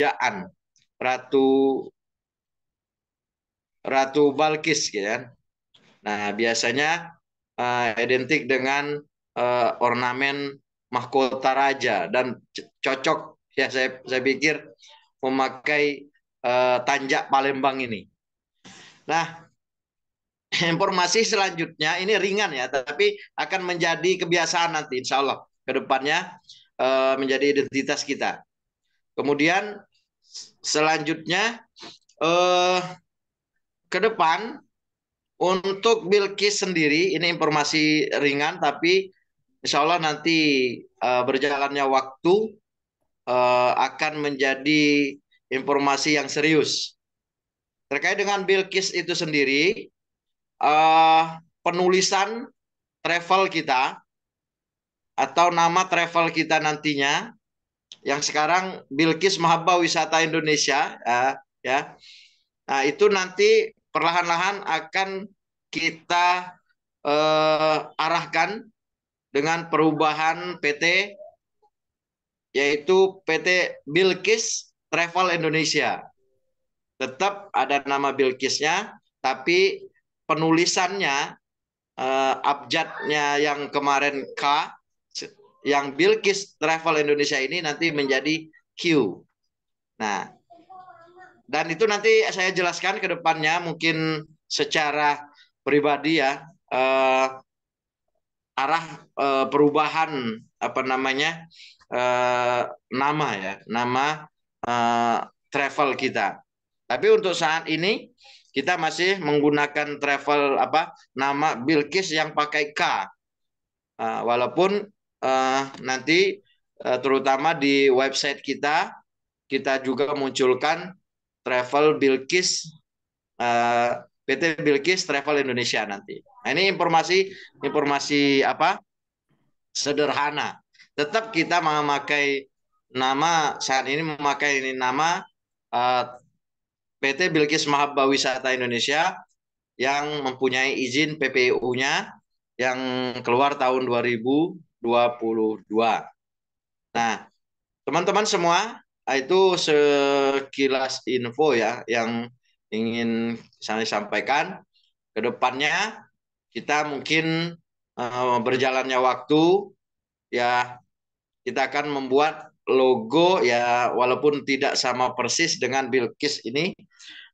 kerajaan Ratu Ratu Balkis, gitu kan. Nah, biasanya identik dengan ornamen mahkota raja dan cocok ya, saya pikir memakai tanjak Palembang ini. Nah, informasi selanjutnya ini ringan ya, tapi akan menjadi kebiasaan nanti, insya Allah ke depannya menjadi identitas kita. Kemudian selanjutnya eh, ke depan untuk Bilqis sendiri, ini informasi ringan, tapi insya Allah nanti berjalannya waktu akan menjadi informasi yang serius. Terkait dengan Bilqis itu sendiri, eh, penulisan travel kita atau nama travel kita nantinya yang sekarang Bilqis Mahabbah Wisata Indonesia, ya. Nah, itu nanti perlahan-lahan akan kita arahkan dengan perubahan PT, yaitu PT Bilqis Travel Indonesia. Tetap ada nama Bilqisnya, tapi penulisannya abjadnya yang kemarin K, yang Bilqis Travel Indonesia ini nanti menjadi Q. Nah, dan itu nanti saya jelaskan ke depannya mungkin secara pribadi ya, arah perubahan apa namanya nama ya, nama eh, travel kita. Tapi untuk saat ini kita masih menggunakan travel apa nama Bilqis yang pakai K. Walaupun nanti terutama di website kita, kita juga munculkan travel Bilqis, PT Bilqis Travel Indonesia nanti. Nah, ini informasi apa sederhana. Tetap kita memakai nama saat ini, memakai ini nama PT Bilqis Mahabbah Wisata Indonesia yang mempunyai izin PPU-nya yang keluar tahun 2022. Nah, teman-teman semua, itu sekilas info ya yang ingin saya sampaikan. Kedepannya kita mungkin berjalannya waktu ya, kita akan membuat logo ya, walaupun tidak sama persis dengan Bilqis ini.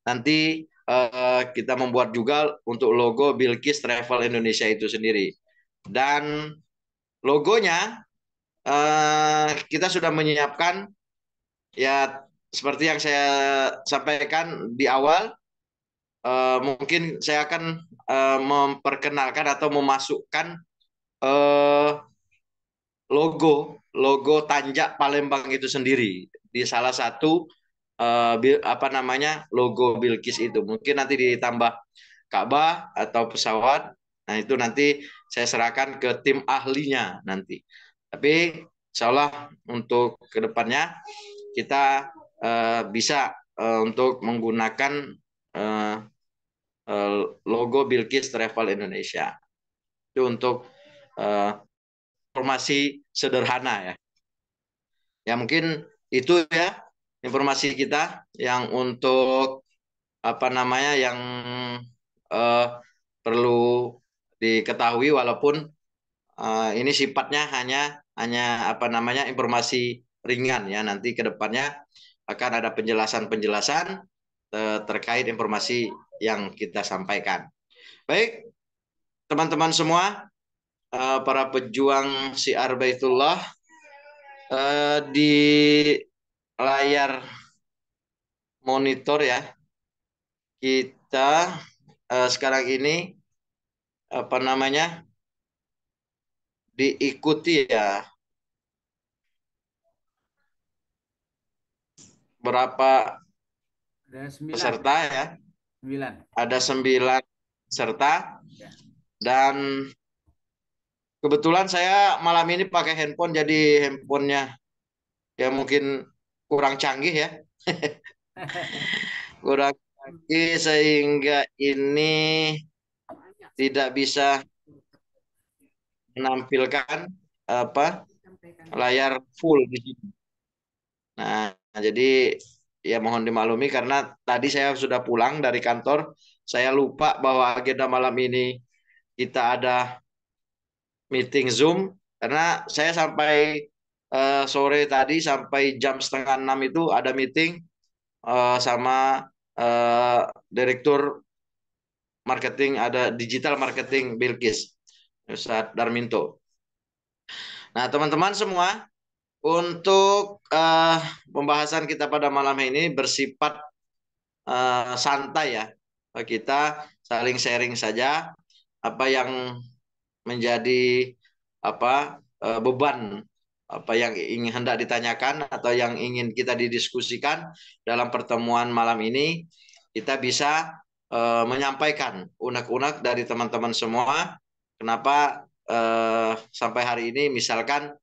Nanti kita membuat juga untuk logo Bilqis Travel Indonesia itu sendiri. Dan logonya kita sudah menyiapkan ya, seperti yang saya sampaikan di awal. Mungkin saya akan memperkenalkan atau memasukkan eh, logo Tanjak Palembang itu sendiri di salah satu apa namanya logo Bilqis itu. Mungkin nanti ditambah Ka'bah atau pesawat. Nah, itu nanti saya serahkan ke tim ahlinya nanti. Tapi insya Allah untuk kedepannya kita bisa untuk menggunakan eh, logo Bilqis Travel Indonesia. Itu untuk eh, informasi sederhana ya. Ya mungkin itu ya informasi kita yang untuk apa namanya yang eh, perlu diketahui, walaupun ini sifatnya hanya hanya apa namanya informasi ringan ya. Nanti ke depannya akan ada penjelasan-penjelasan terkait informasi yang kita sampaikan. Baik, teman-teman semua, para pejuang Syiar Baitullah, di layar monitor ya, kita sekarang ini apa namanya diikuti ya berapa Ada 9. peserta ya. 9. Ada 9 peserta Ya. dan kebetulan saya malam ini pakai handphone, jadi handphonenya ya mungkin kurang canggih ya. Kurang canggih sehingga ini tidak bisa menampilkan apa layar full di sini. Nah, jadi ya mohon dimaklumi karena tadi saya sudah pulang dari kantor, saya lupa bahwa agenda malam ini kita ada meeting Zoom karena saya sampai sore tadi sampai jam setengah 6 itu ada meeting sama eh, direktur marketing, ada digital marketing Bilkis Ustadz Darminto. Nah, teman-teman semua, untuk pembahasan kita pada malam ini bersifat santai ya. Kita saling sharing saja apa yang menjadi beban, apa yang ingin hendak ditanyakan atau yang ingin kita didiskusikan dalam pertemuan malam ini. Kita bisa menyampaikan unek-unek dari teman-teman semua. Kenapa sampai hari ini misalkan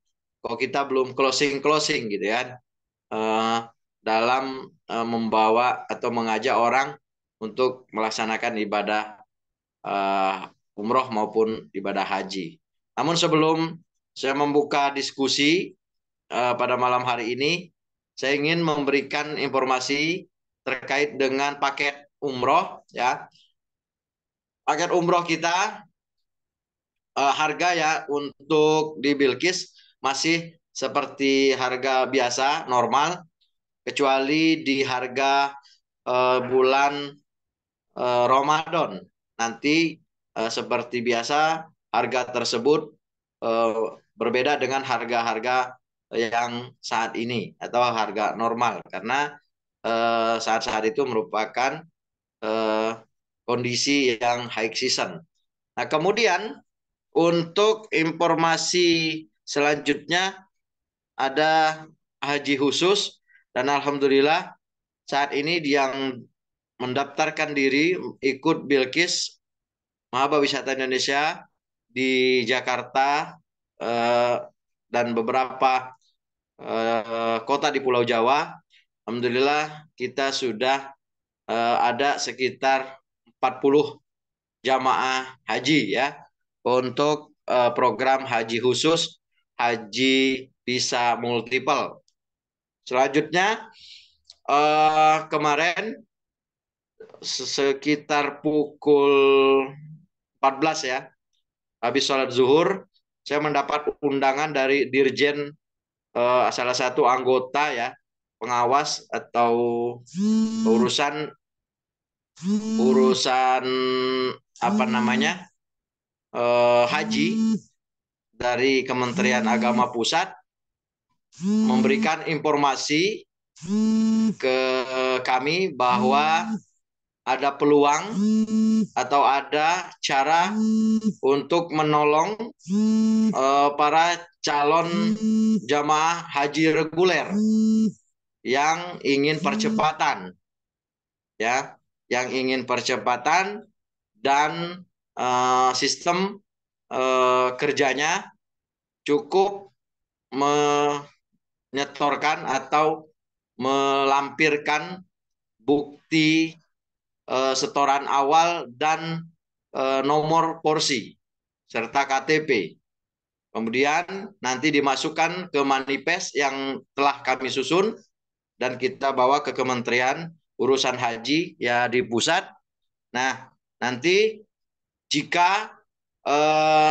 kok kita belum closing gitu ya, eh, dalam membawa atau mengajak orang untuk melaksanakan ibadah umroh maupun ibadah haji. Namun sebelum saya membuka diskusi pada malam hari ini, saya ingin memberikan informasi terkait dengan paket umroh ya. Paket umroh kita harga ya untuk di Bilkis masih seperti harga biasa normal, kecuali di harga bulan Ramadan. Nanti seperti biasa harga tersebut eh, berbeda dengan harga-harga yang saat ini atau harga normal karena saat-saat itu merupakan eh, kondisi yang high season. Nah, kemudian untuk informasi selanjutnya ada haji khusus dan alhamdulillah saat ini yang mendaftarkan diri ikut Bilkis Mahaba Wisata Indonesia di Jakarta eh, dan beberapa kota di Pulau Jawa. Alhamdulillah kita sudah ada sekitar 40 jamaah haji ya untuk program haji khusus, haji visa multiple. Selanjutnya kemarin sekitar pukul 14 ya, habis sholat zuhur, saya mendapat undangan dari Dirjen salah satu anggota ya, pengawas atau urusan urusan apa namanya haji dari Kementerian Agama Pusat memberikan informasi ke kami bahwa ada peluang atau ada cara untuk menolong para calon jamaah haji reguler yang ingin percepatan ya, yang ingin percepatan dan sistem kerjanya cukup menyetorkan atau melampirkan bukti setoran awal dan nomor porsi serta KTP. Kemudian nanti dimasukkan ke manifest yang telah kami susun dan kita bawa ke Kementerian Urusan Haji ya di pusat. Nah, nanti jika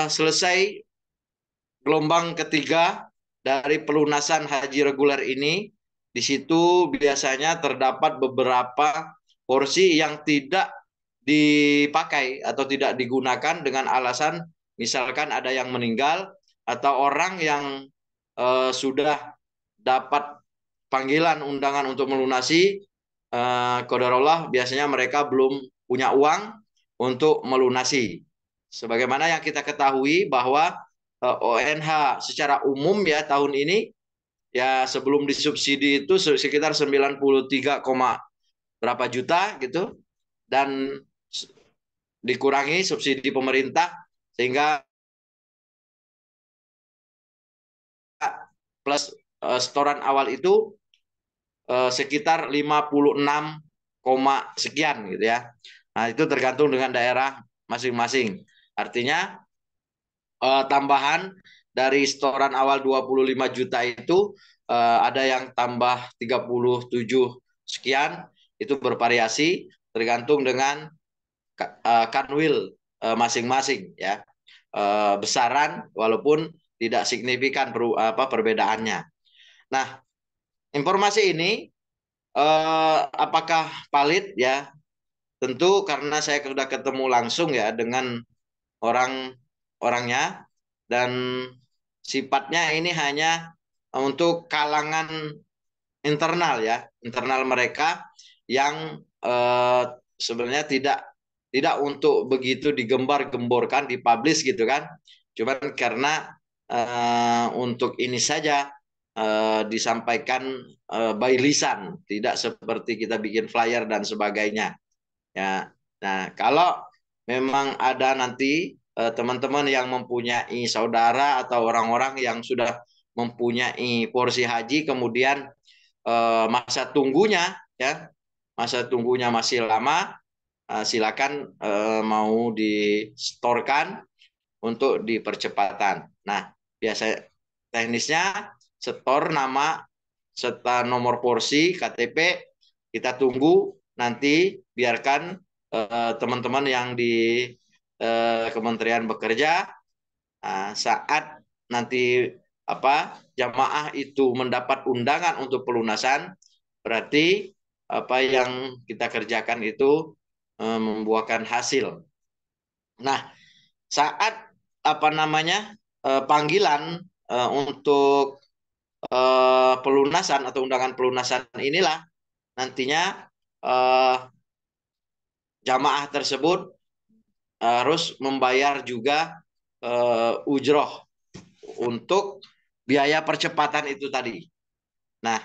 selesai gelombang ketiga dari pelunasan haji reguler ini, di situ biasanya terdapat beberapa porsi yang tidak dipakai atau tidak digunakan dengan alasan misalkan ada yang meninggal atau orang yang sudah dapat panggilan undangan untuk melunasi, qadarullah biasanya mereka belum punya uang untuk melunasi. Sebagaimana yang kita ketahui bahwa ONH secara umum ya tahun ini ya sebelum disubsidi itu sekitar 93, berapa juta gitu dan dikurangi subsidi pemerintah sehingga plus setoran awal itu sekitar 56, sekian gitu ya. Nah, itu tergantung dengan daerah masing-masing. Artinya tambahan dari setoran awal 25 juta itu ada yang tambah 37 sekian, itu bervariasi tergantung dengan kanwil masing-masing ya. Besaran walaupun tidak signifikan perbedaannya. Nah, informasi ini apakah valid ya? Tentu karena saya sudah ketemu langsung ya dengan orang-orangnya, dan sifatnya ini hanya untuk kalangan internal ya, internal mereka yang sebenarnya tidak untuk begitu digembar-gemborkan, dipublish gitu kan. Cuman karena untuk ini saja disampaikan by lisan, tidak seperti kita bikin flyer dan sebagainya. Ya. Nah, kalau memang ada nanti teman-teman yang mempunyai saudara atau orang-orang yang sudah mempunyai porsi haji, kemudian masa tunggunya ya, masa tunggunya masih lama, silakan mau distorkan untuk dipercepatan. Nah, biasa teknisnya setor nama serta nomor porsi KTP, kita tunggu nanti, biarkan teman-teman yang di Kementerian bekerja. Saat nanti jamaah itu mendapat undangan untuk pelunasan, berarti apa yang kita kerjakan itu membuahkan hasil. Nah, saat panggilan untuk pelunasan atau undangan pelunasan inilah nantinya jamaah tersebut harus membayar juga ujroh untuk biaya percepatan itu tadi. Nah,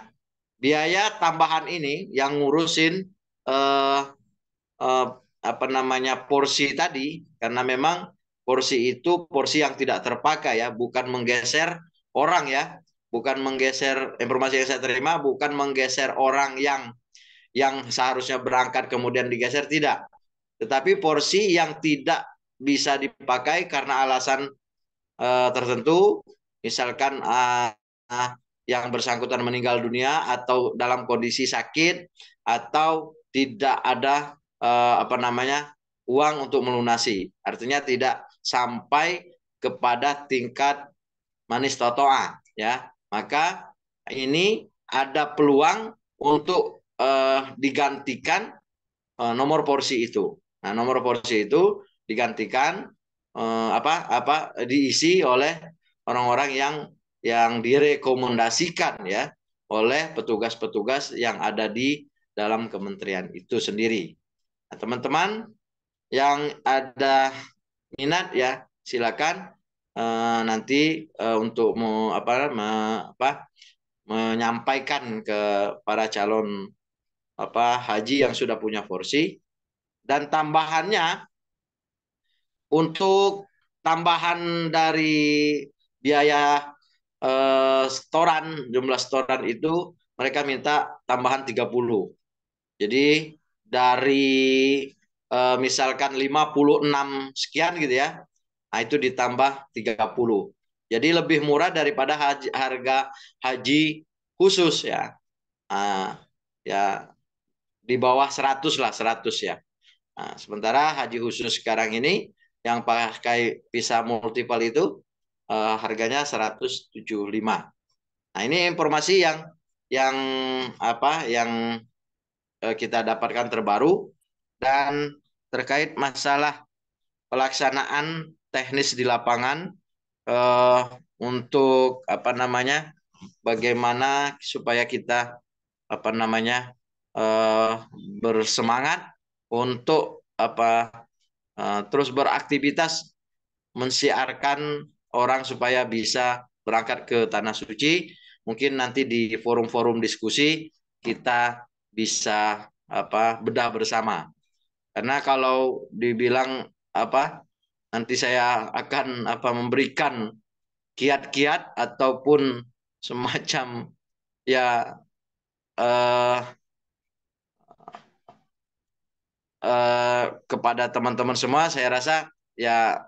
biaya tambahan ini yang ngurusin eh, porsi tadi, karena memang porsi itu porsi yang tidak terpakai ya, bukan menggeser orang ya, bukan menggeser, informasi yang saya terima bukan menggeser orang yang seharusnya berangkat kemudian digeser, tidak, tetapi porsi yang tidak bisa dipakai karena alasan tertentu, misalkan yang bersangkutan meninggal dunia atau dalam kondisi sakit atau tidak ada uang untuk melunasi, artinya tidak sampai kepada tingkat manis totoa ya, maka ini ada peluang untuk digantikan nomor porsi itu. Nah, nomor porsi itu digantikan diisi oleh orang-orang yang direkomendasikan ya oleh petugas-petugas yang ada di dalam kementerian itu sendiri. Nah, teman-teman yang ada minat ya, silakan nanti untuk menyampaikan ke para calon haji yang sudah punya porsi. Dan tambahannya, untuk tambahan dari biaya jumlah setoran itu mereka minta tambahan 30. Jadi dari misalkan 56 sekian gitu ya, nah itu ditambah 30. Jadi lebih murah daripada harga haji khusus ya. Ya di bawah 100 lah, 100 ya. Nah, sementara haji khusus sekarang ini yang pakai visa multiple itu harganya 175. Nah, ini informasi yang yang kita dapatkan terbaru, dan terkait masalah pelaksanaan teknis di lapangan untuk bagaimana supaya kita eh, bersemangat untuk terus beraktivitas mensiarkan orang supaya bisa berangkat ke tanah suci. Mungkin nanti di forum-forum diskusi kita bisa bedah bersama. Karena kalau dibilang nanti saya akan memberikan kiat-kiat ataupun semacam ya eh, kepada teman-teman semua, saya rasa ya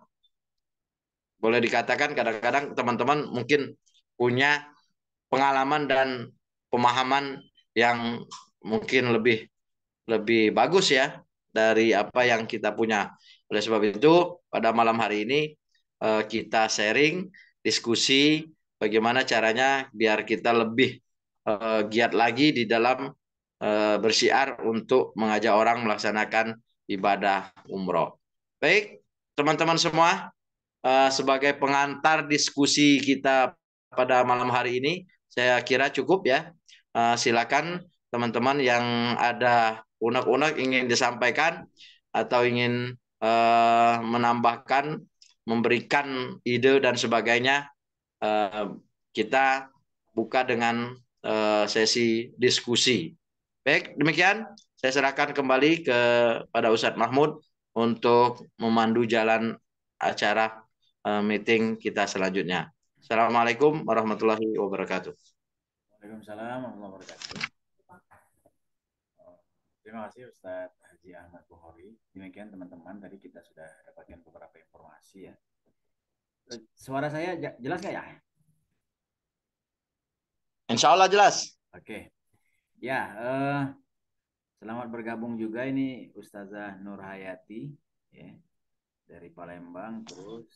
boleh dikatakan kadang-kadang teman-teman mungkin punya pengalaman dan pemahaman yang mungkin lebih bagus ya dari apa yang kita punya. Oleh sebab itu, pada malam hari ini kita sharing, diskusi bagaimana caranya biar kita lebih giat lagi di dalam bersiar untuk mengajak orang melaksanakan ibadah umroh. Baik, teman-teman semua, sebagai pengantar diskusi kita pada malam hari ini, saya kira cukup ya. Silakan teman-teman yang ada unek-unek ingin disampaikan atau ingin menambahkan, memberikan ide dan sebagainya, kita buka dengan sesi diskusi. Baik, demikian saya serahkan kembali kepada Ustadz Mahmud untuk memandu jalan acara meeting kita selanjutnya. Assalamualaikum warahmatullahi wabarakatuh. Waalaikumsalam warahmatullahi wabarakatuh. Terima kasih Ustadz Haji Ahmad Bukhari. Demikian teman-teman, tadi kita sudah dapatkan beberapa informasi ya. Suara saya jelas nggak ya? Insya Allah jelas. Oke. Ya, selamat bergabung juga ini Ustazah Nur Hayati ya, dari Palembang, terus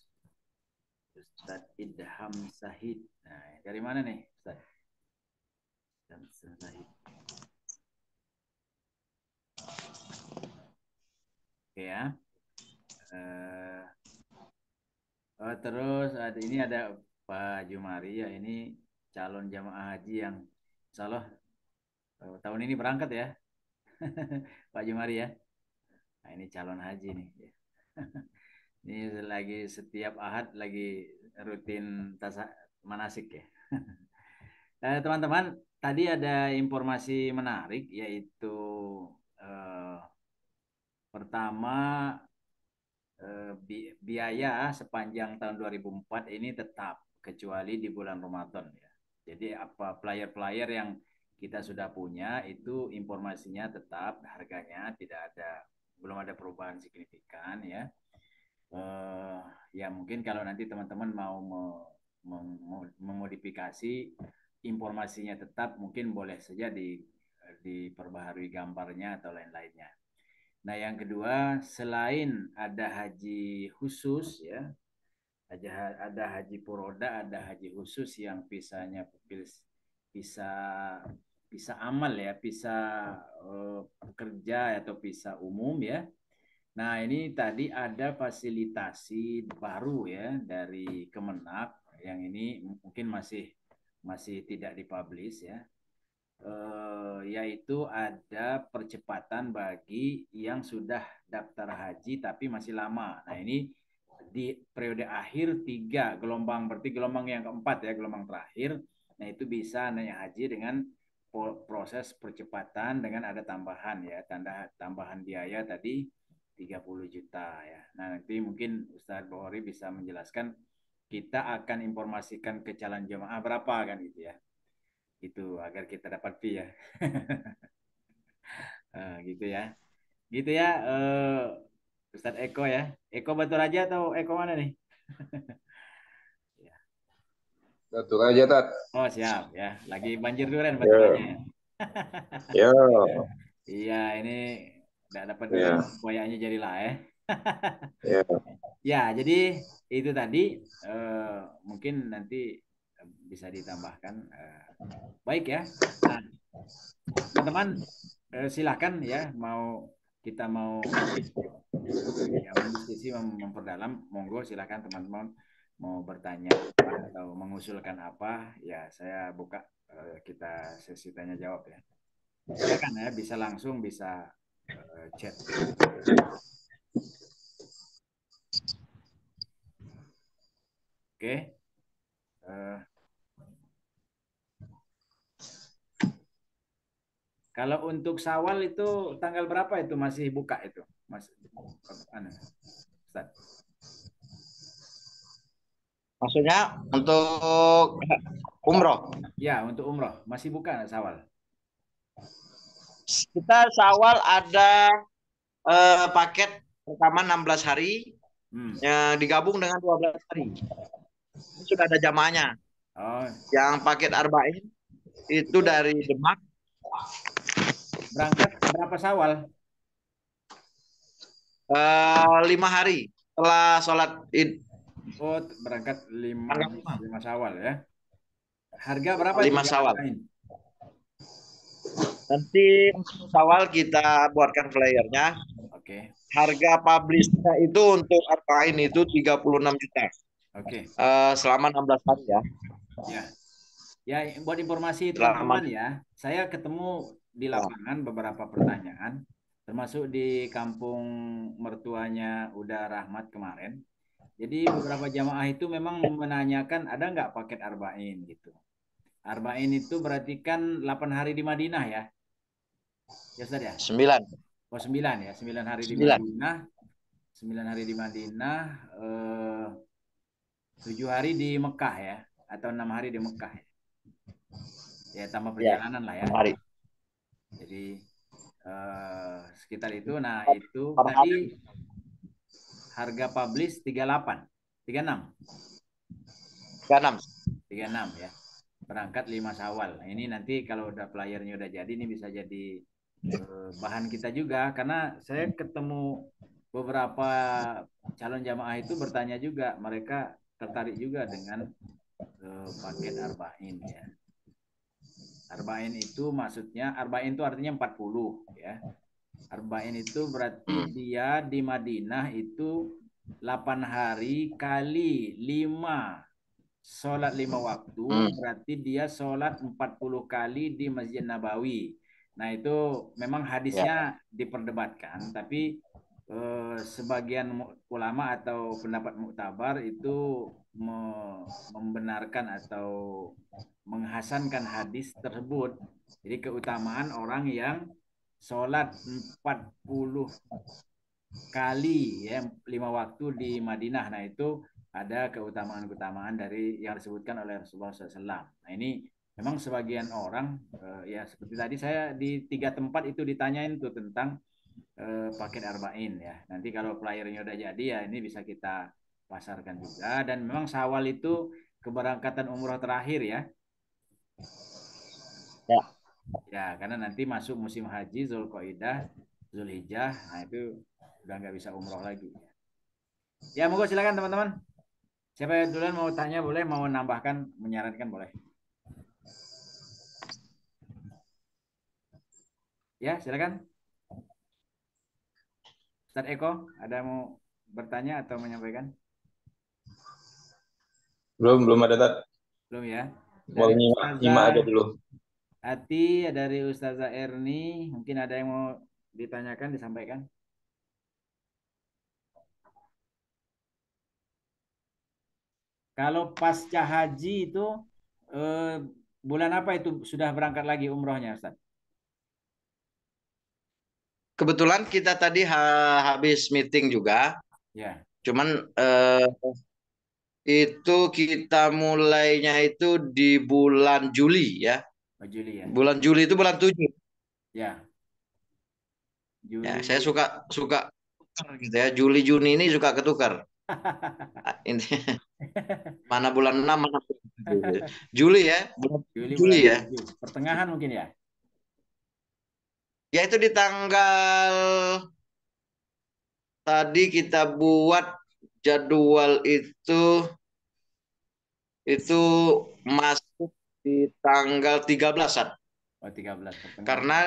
Ustadz Idham Sahid. Nah, dari mana nih Ustadz? Idham Sahid. Oke ya. Terus ini ada Pak Jumari ya, ini calon jamaah haji yang insya Allah tahun ini berangkat ya. Pak Jumari ya. Nah, ini calon haji nih. Ini lagi setiap ahad lagi rutin manasik ya. Teman-teman, tadi ada informasi menarik yaitu pertama biaya sepanjang tahun 2004 ini tetap kecuali di bulan Ramadan ya. Jadi apa player-player yang kita sudah punya itu informasinya tetap, harganya tidak ada, belum ada perubahan signifikan ya. Ya mungkin kalau nanti teman-teman mau memodifikasi informasinya tetap, mungkin boleh saja diperbaharui gambarnya atau lain-lainnya. Nah, yang kedua, selain ada haji khusus ya, ada haji furoda, ada haji khusus yang pisahnya bisa bisa amal ya, bisa kerja atau bisa umum ya. Nah, ini tadi ada fasilitasi baru ya dari Kemenak yang ini mungkin masih tidak dipublish ya. Yaitu ada percepatan bagi yang sudah daftar haji tapi masih lama. Nah, ini di periode akhir 3 gelombang, berarti gelombang yang keempat ya, gelombang terakhir. Nah, itu bisa naik haji dengan proses percepatan dengan ada tambahan ya, tambahan biaya tadi 30 juta ya. Nah, nanti mungkin Ustadz Bukhari bisa menjelaskan, kita akan informasikan ke calon jemaah berapa kan gitu ya. Itu agar kita dapat fee ya. Gitu ya. Gitu ya, Ustadz Eko ya. Eko Batu Raja atau Eko mana nih? Satu aja, Tat. Oh, siap ya. Lagi banjir durian Batu Raja Ya, ya. ya, Iya, ini udah dapat durian, ya, koyaknya jadilah ya. ya. Ya, jadi itu tadi mungkin nanti bisa ditambahkan. Baik ya. Nah, teman-teman silakan ya, kita mau ya mendiskusi, memperdalam, monggo silakan teman-teman mau bertanya atau mengusulkan apa ya, saya buka kita sesi tanya jawab ya. Silakan ya, bisa langsung, bisa chat. Oke. Kalau untuk Syawal itu tanggal berapa itu masih buka itu, Mas? Ustaz. Maksudnya untuk umroh. Ya, untuk umroh masih buka Syawal. Kita Syawal ada paket pertama 16 hari yang digabung dengan 12 hari. Ini sudah ada jamaahnya. Oh. Yang paket Arba'in itu dari Demak berangkat berapa Syawal? 5 hari setelah sholat id. Oh, berangkat Tanggal 5. 5 Syawal ya. Harga berapa itu 5 di Syawal. Arba'in? Nanti 10 Syawal kita buatkan flyernya. Oke. Harga publishnya itu untuk Arba'in itu 36 juta. Oke. Selama 16 hari ya. Ya. Ya, buat informasi Selama teman-teman ya, saya ketemu di lapangan beberapa pertanyaan, termasuk di kampung mertuanya Uda Rahmat kemarin. Jadi beberapa jamaah itu memang menanyakan ada nggak paket Arba'in gitu. Arba'in itu berarti kan 8 hari di Madinah ya, ya Ustaz ya? 9. Oh 9 ya, 9 hari di 9. Madinah, 9 hari di Madinah, 7 hari di Mekah ya, atau 6 hari di Mekah ya. Ya tambah Ya, perjalanan lah ya. 6 hari. Jadi sekitar itu. Nah itu Per hari tadi harga publish 38, 36, 36. 36 ya. Berangkat 5 Syawal. Nah, ini nanti kalau udah playernya udah jadi ini bisa jadi bahan kita juga karena saya ketemu beberapa calon jamaah itu bertanya juga mereka tertarik juga dengan paket Arba'in ya. Arba'in itu maksudnya Arba'in itu artinya 40 ya. Arba'in itu berarti dia di Madinah itu 8 hari kali 5 sholat 5 waktu berarti dia sholat 40 kali di Masjid Nabawi. Nah itu memang Ya. hadisnya diperdebatkan tapi sebagian ulama atau pendapat muktabar itu membenarkan atau menghasankan hadis tersebut. Jadi keutamaan orang yang sholat 40 kali ya 5 waktu di Madinah. Nah itu ada keutamaan-keutamaan dari yang disebutkan oleh Rasulullah SAW. Nah ini memang sebagian orang ya seperti tadi saya di 3 tempat itu ditanyain tuh tentang paket Arba'in ya. Nanti kalau playernya udah jadi ya ini bisa kita pasarkan juga. Dan memang Syawal itu keberangkatan umroh terakhir ya. Ya. Ya karena nanti masuk musim haji Zulqaidah, Zulhijjah. Nah itu udah nggak bisa umroh lagi. Ya monggo silakan teman-teman. Siapa yang duluan mau tanya boleh, mau menambahkan, menyarankan boleh. Ya silakan. Ustaz Eko, ada mau bertanya atau menyampaikan? Belum ada Tat. Belum ya. Mau Dari nyimak aja Ustazah dulu. Ati, dari Ustazah Erni, mungkin ada yang mau ditanyakan, disampaikan. Kalau pasca haji itu eh, bulan apa itu sudah berangkat lagi umrohnya, Ustaz? Kebetulan kita tadi habis meeting juga, Ya, cuman itu kita mulainya itu di bulan Juli ya. oh, Juli ya. Bulan Juli itu bulan 7. Ya, Ya, Juli. saya suka suka tukar gitu ya. Juli Juni ini suka ketukar. Ah, ini mana bulan 6 mana bulan 7. Juli ya, bulan Juli Juli bulan ya. 7. Pertengahan mungkin ya. Ya itu di tanggal tadi kita buat jadwal itu masuk di tanggal 13 Sat. Oh, 13 pertengahan. Karena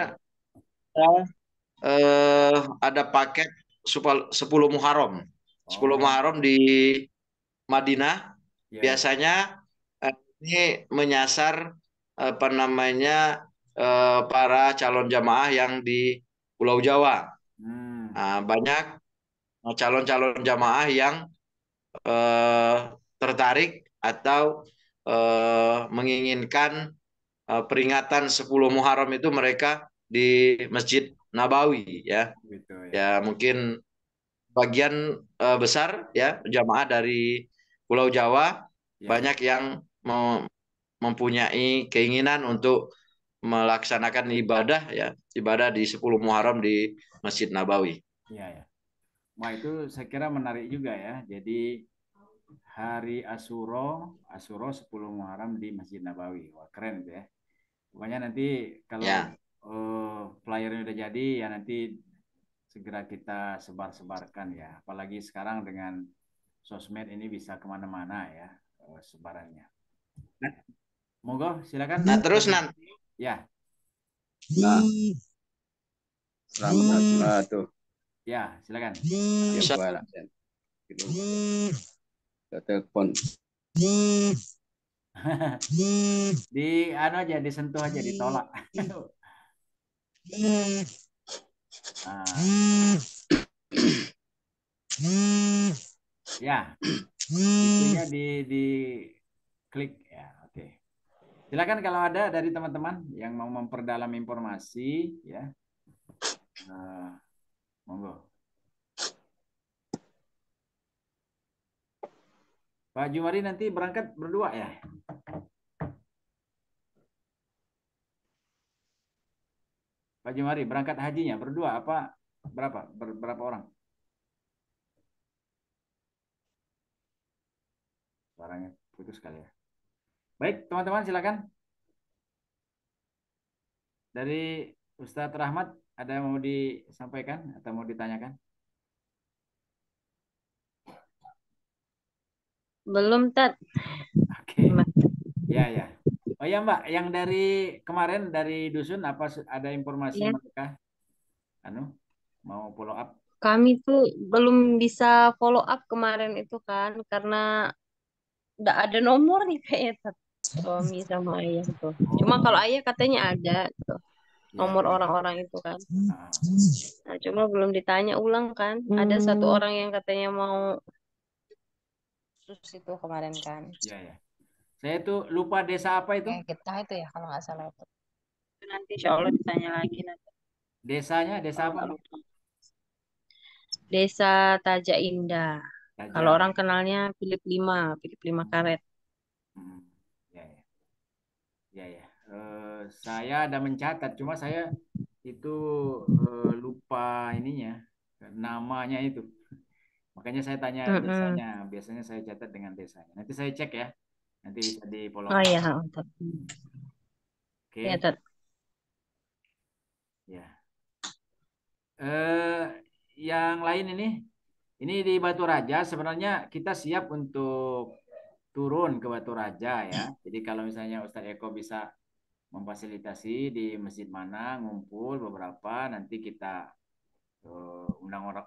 ada paket 10 Muharram. 10 Oh, Muharram di Madinah. ya ya. Biasanya ini menyasar apa namanya para calon jamaah yang di Pulau Jawa. Hmm. Nah, banyak calon-calon jamaah yang eh, tertarik atau menginginkan peringatan 10 Muharram itu mereka di Masjid Nabawi ya. Gitu ya. Ya mungkin bagian besar ya jamaah dari Pulau Jawa Ya, banyak yang mempunyai keinginan untuk melaksanakan ibadah ya ibadah di 10 Muharram di Masjid Nabawi. ya, ya. Wah, itu saya kira menarik juga ya. Jadi hari Asyura 10 Muharram di Masjid Nabawi. Wah, keren itu ya. Pokoknya nanti kalau Ya. flyernya udah jadi ya nanti segera kita sebar-sebarkan ya. Apalagi sekarang dengan sosmed ini bisa kemana-mana ya sebarannya. Nah, monggo silakan. Nah, terus nanti Ya, Nah, selamat tuh. ya silakan. Ya gua lah. Gitu. Ke telepon. Di anu aja disentuh aja ditolak. Nah, ya, itunya di klik ya. Oke. Silakan kalau ada dari teman-teman yang mau memperdalam informasi ya. Monggo. Pak Jumari nanti berangkat berdua ya? Pak Jumari berangkat hajinya berdua apa berapa? Berapa orang? Suaranya putus sekali ya. Baik, teman-teman silakan. Dari Ustadz Rahmat ada yang mau disampaikan atau mau ditanyakan? Belum, Tat. Oke. Ya, ya. Oh ya, Mbak, yang dari kemarin dari dusun apa ada informasi Ya, mereka mau follow up? kami tuh belum bisa follow up kemarin itu kan karena nggak ada nomor nih kayaknya, Tat. Suami sama ayah tuh. Cuma kalau Oh, ayah katanya ada tuh ya, nomor ya. orang-orang itu kan. Ah, Nah, cuma belum ditanya ulang kan. Ada satu orang yang katanya mau sus itu kemarin kan. ya, ya. Saya tuh lupa desa apa itu? Kita itu ya kalau nggak salah itu. Nanti insya Allah ditanya lagi nanti Desanya, desa kalau apa, nggak Mbak? lupa. Desa Taja Indah. Kalau Saja. orang kenalnya Philip Lima Karet. Hmm, ya, ya. Ya, ya. Saya ada mencatat, cuma saya itu lupa ininya, namanya itu. Makanya saya tanya Mm-mm. desanya. Biasanya saya catat dengan desanya. Nanti saya cek ya. Nanti bisa di follow Oh up. iya, Tat. Ya, Oke. Tat. Ya. Eh, yang lain ini di Batu Raja sebenarnya kita siap untuk turun ke Batu Raja ya. Jadi kalau misalnya Ustadz Eko bisa memfasilitasi di masjid mana ngumpul beberapa nanti kita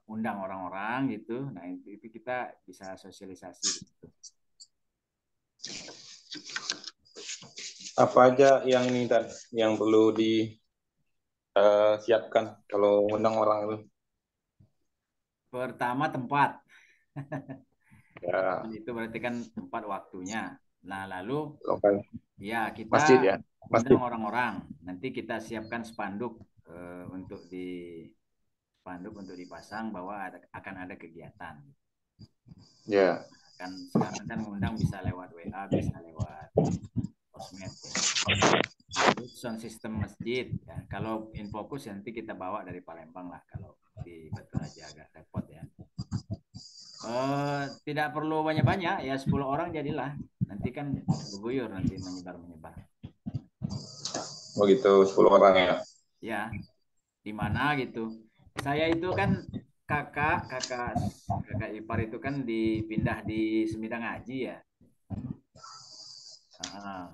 undang orang-orang gitu. Nah, itu kita bisa sosialisasi gitu. Apa aja yang ini dan yang perlu disiapkan kalau undang orang itu? Pertama tempat. Ya, Itu berarti kan tempat waktunya. Nah, lalu lokal ya kita masjid ya. undang Masjid. orang-orang. Nanti kita siapkan spanduk untuk dipasang bahwa akan ada kegiatan. Ya. Kan sekarang kan ngundang bisa lewat WA, bisa lewat sosmed ya. Itu sound system masjid ya. Kalau Infokus ya nanti kita bawa dari Palembang lah kalau di Batu Raja agak repot ya. Tidak perlu banyak-banyak ya 10 orang jadilah. Nanti kan berguyur nanti menyebar-menyebar. Oh gitu, 10 orang ya. Ya, di mana gitu. Saya itu kan kakak kakak kakak ipar itu kan dipindah di Semidang Haji ya. Ah,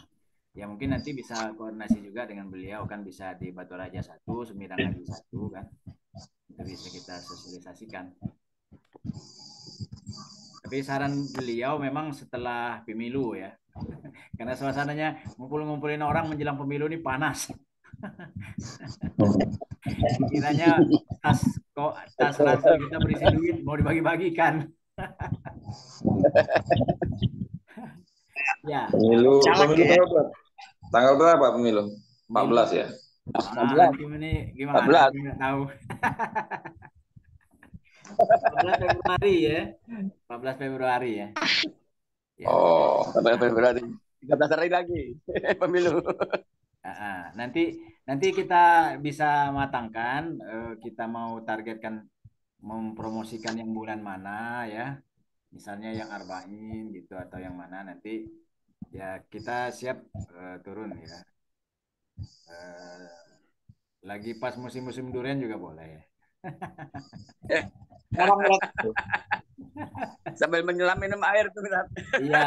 ya mungkin nanti bisa koordinasi juga dengan beliau kan bisa di Batu Raja satu, Semidang Haji satu kan. Itu bisa kita sosialisasikan. Tapi saran beliau memang setelah pemilu ya. Karena suasananya ngumpulin orang menjelang pemilu ini panas. Kiranya tas ransel kita berisi duit mau dibagi-bagikan. Ya, Pemilu caleg ya. tanggal berapa? Tanggal berapa pemilu? 14 pemilu. ya. Nanti ini gimana? 14. Saya nggak tahu. 14 Februari ya. 14 Februari ya. Ya. Oh, sampai Februari. 13 hari lagi pemilu. Nanti nanti kita bisa matangkan kita mau targetkan mempromosikan yang bulan mana ya. Misalnya yang Arba'in gitu atau yang mana nanti ya kita siap turun ya. Eh, Lagi pas musim-musim durian juga boleh. Eh, Orang berat. sambil menyelam minum air tuh Ustaz. Iya.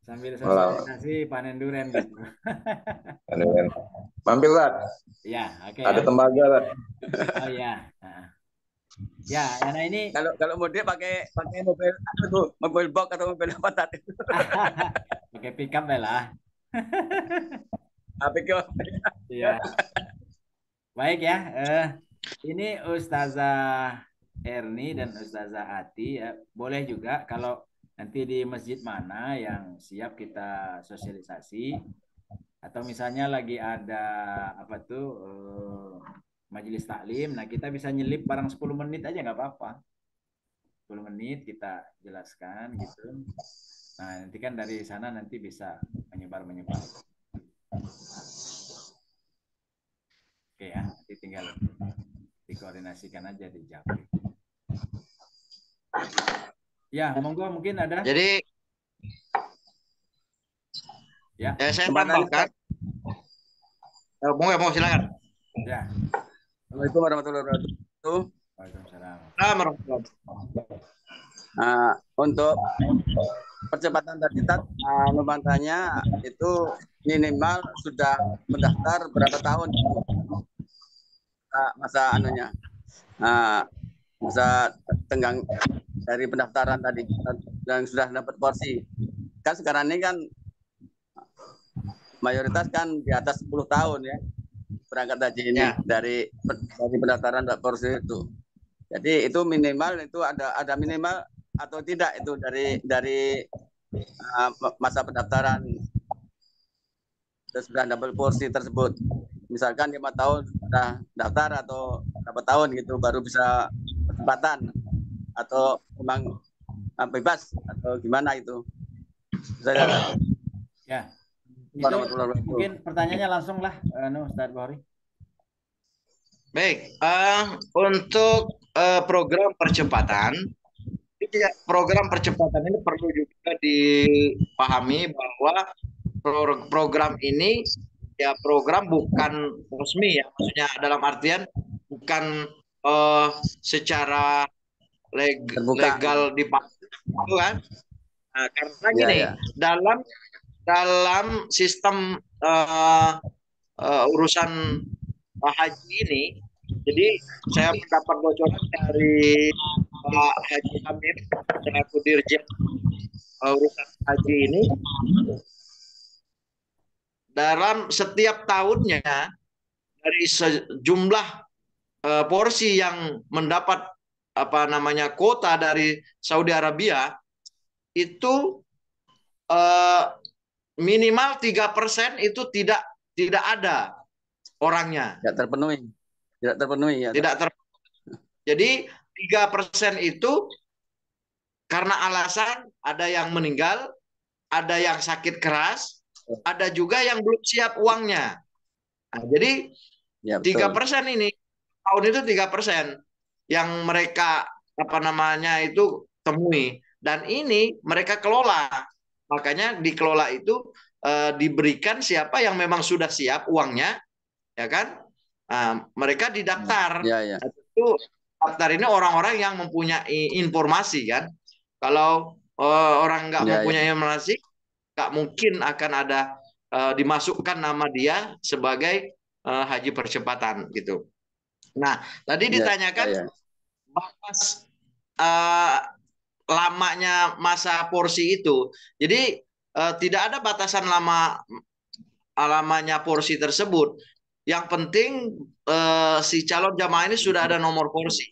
Sambil sosialisasi panen durian gitu. Mampir lah, Ya, oke ada ya. tembaga lah. Oh ya. Nah. Ya, nah ini Kalau mudik pakai mobil apa tuh? Mobil box atau mobil apa tadi? pakai pickup lah. Tapi kok Iya. Baik ya. Ini Ustazah Erni dan Ustazah Ati ya. Boleh juga kalau nanti di masjid mana yang siap kita sosialisasi atau misalnya lagi ada apa tuh majelis taklim, nah kita bisa nyelip barang 10 menit aja nggak apa-apa. 10 menit kita jelaskan gitu. Nah, nanti kan dari sana nanti bisa menyebar-menyebar. Oke ya, nanti tinggal dikoordinasikan aja di Japri. Ya, monggo mungkin ada. Jadi Ya, saya Kemana nih, tambahkan. Mau silakan. ya. Assalamualaikum warahmatullahi wabarakatuh. Waalaikumsalam. Warahmatullahi. Untuk percepatan tadi nubantannya itu minimal sudah mendaftar berapa tahun masa anunya masa tenggang dari pendaftaran tadi dan sudah dapat porsi. Kan sekarang ini kan mayoritas kan di atas 10 tahun ya berangkat haji ini Ya. dari pendaftaran dapat porsi itu. Jadi itu minimal itu ada minimal atau tidak itu dari masa pendaftaran sudah double porsi tersebut. Misalkan 5 tahun sudah daftar atau berapa tahun gitu baru bisa percepatan atau memang bebas atau gimana itu. Saya Ya. Itu mungkin pertanyaannya langsung lah, Ustaz Bahri. Baik, untuk program percepatan ini perlu juga dipahami bahwa program ini ya program bukan resmi ya, maksudnya dalam artian bukan secara legal dipakai kan. Nah, karena gini, dalam sistem urusan haji ini, jadi saya mendapat bocoran dari Pak Haji Hamid selaku Dirjen urusan haji ini, dalam setiap tahunnya dari sejumlah porsi yang mendapat kuota dari Saudi Arabia itu minimal 3% itu tidak ada orangnya. Tidak terpenuhi ya. Jadi 3% itu karena alasan ada yang meninggal, ada yang sakit keras, ada juga yang belum siap uangnya. Nah, jadi 3% ini tahun itu 3% yang mereka itu temui, dan ini mereka kelola. Makanya dikelola itu diberikan siapa yang memang sudah siap uangnya, ya kan? Mereka didaftar. Itu daftar ini orang-orang yang mempunyai informasi kan. Kalau orang nggak mempunyai informasi, nggak mungkin akan ada dimasukkan nama dia sebagai haji percepatan gitu. Nah, tadi ditanyakan batas lamanya masa porsi itu. Jadi tidak ada batasan lamanya porsi tersebut. Yang penting si calon jamaah ini sudah ada nomor porsi.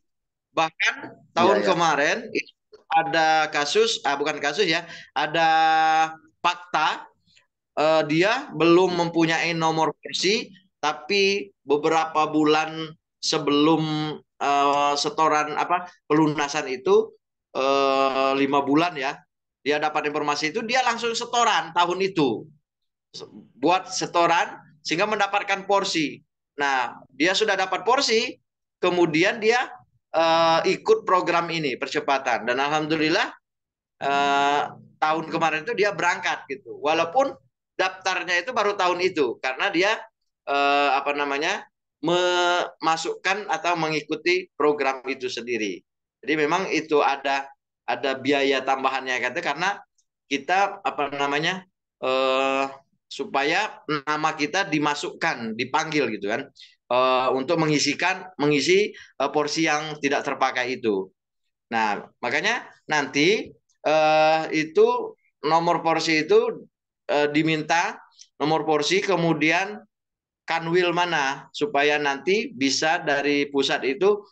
Bahkan tahun kemarin itu ada kasus, bukan kasus ya, ada fakta dia belum mempunyai nomor porsi, tapi beberapa bulan sebelum setoran pelunasan itu 5 bulan ya, dia dapat informasi itu, dia langsung setoran tahun itu, buat setoran sehingga mendapatkan porsi. Nah, dia sudah dapat porsi, kemudian dia ikut program ini percepatan, dan alhamdulillah tahun kemarin itu dia berangkat gitu, walaupun daftarnya itu baru tahun itu, karena dia apa namanya, memasukkan atau mengikuti program itu sendiri. Jadi memang itu ada biaya tambahannya kata, karena kita apa namanya, supaya nama kita dimasukkan, dipanggil gitu kan, untuk mengisi porsi yang tidak terpakai itu. Nah, makanya nanti itu nomor porsi itu diminta nomor porsi, kemudian kanwil mana, supaya nanti bisa dari pusat itu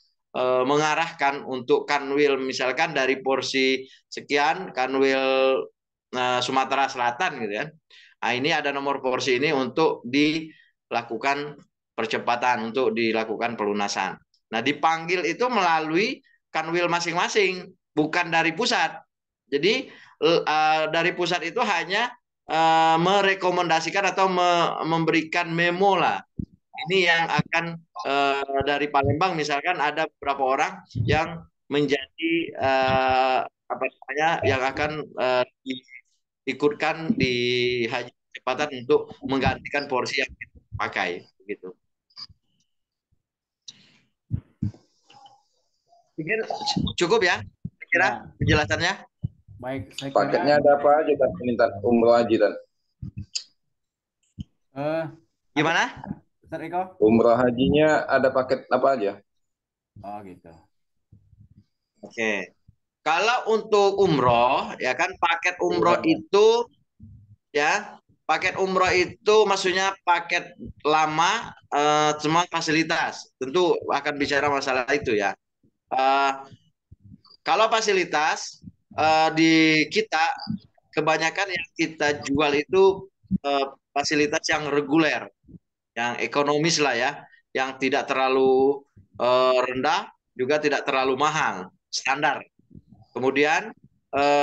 mengarahkan untuk kanwil, misalkan dari porsi sekian kanwil Sumatera Selatan gitu kan. Nah, ini ada nomor porsi ini untuk dilakukan percepatan, untuk dilakukan pelunasan. Nah, dipanggil itu melalui kanwil masing-masing, bukan dari pusat. Jadi dari pusat itu hanya merekomendasikan atau memberikan memo lah. Ini yang akan dari Palembang misalkan ada beberapa orang yang menjadi apa namanya, yang akan diikutkan di haji kecepatan untuk menggantikan porsi yang dipakai gitu. Pikir cukup ya, kira Ya, penjelasannya. baik. Saya Paketnya kira ada apa aja kan permintaan umroh haji dan Gimana? Ustaz Eko? umroh hajinya ada paket apa aja? Oh gitu. Oke. Kalau untuk umroh, ya kan paket umroh itu, ya paket umroh itu maksudnya paket lama, semua fasilitas. Tentu akan bicara masalah itu ya. Eh, Kalau fasilitas di kita, kebanyakan yang kita jual itu fasilitas yang reguler, yang ekonomis lah ya, yang tidak terlalu rendah, juga tidak terlalu mahal, standar. Kemudian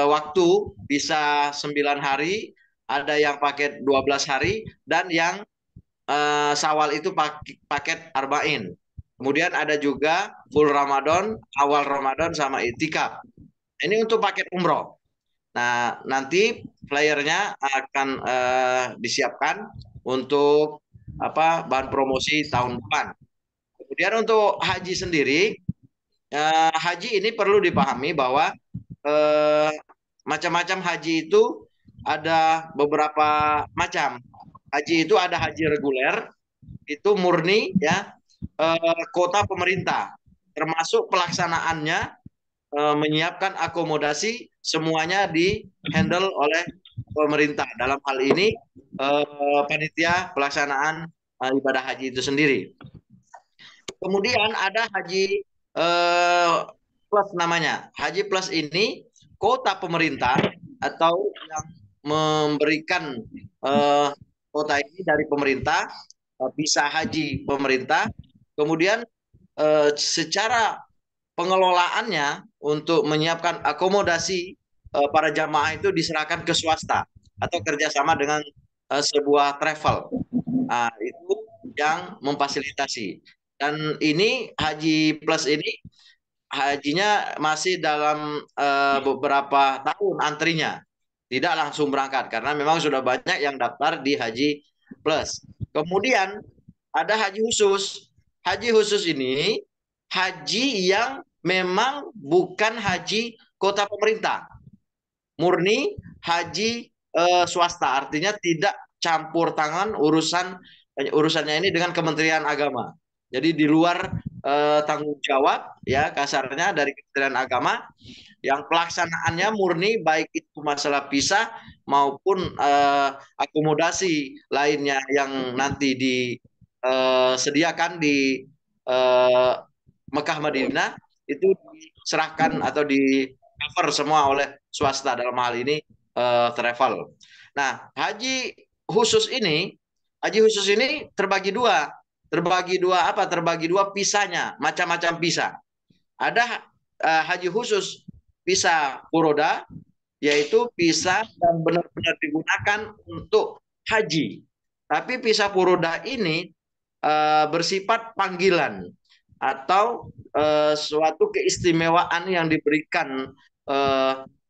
waktu bisa 9 hari, ada yang paket 12 hari, dan yang Syawal itu paket arba'in. Kemudian ada juga full Ramadan, awal Ramadan sama itikaf. Ini untuk paket umroh. Nah, nanti flyernya akan disiapkan untuk apa, bahan promosi tahun depan. Kemudian untuk haji sendiri, haji ini perlu dipahami bahwa eh, macam-macam haji itu ada beberapa macam. Haji itu ada haji reguler, itu murni ya, kota pemerintah, termasuk pelaksanaannya, menyiapkan akomodasi, semuanya di handle oleh pemerintah. Dalam hal ini panitia pelaksanaan ibadah haji itu sendiri. Kemudian ada haji plus namanya. Haji plus ini kota pemerintah atau yang memberikan kota ini dari pemerintah, bisa haji pemerintah. Kemudian secara pengelolaannya untuk menyiapkan akomodasi para jamaah itu diserahkan ke swasta atau kerjasama dengan sebuah travel. Itu yang memfasilitasi. Dan ini haji plus ini hajinya masih dalam beberapa tahun antrinya, tidak langsung berangkat karena memang sudah banyak yang daftar di haji plus. Kemudian ada haji khusus. Haji khusus ini haji yang memang bukan haji kota pemerintah, murni haji swasta, artinya tidak campur tangan urusannya ini dengan Kementerian Agama. Jadi di luar tanggung jawab ya kasarnya dari Kementerian Agama, yang pelaksanaannya murni baik itu masalah visa maupun akomodasi lainnya yang nanti disediakan di Mekah Madinah, itu diserahkan atau di cover semua oleh swasta, dalam hal ini travel. Nah, haji khusus ini terbagi dua. Terbagi dua apa? Terbagi dua pisahnya, macam-macam pisah. Ada haji khusus visa furoda, yaitu visa yang benar-benar digunakan untuk haji. Tapi visa furoda ini bersifat panggilan atau suatu keistimewaan yang diberikan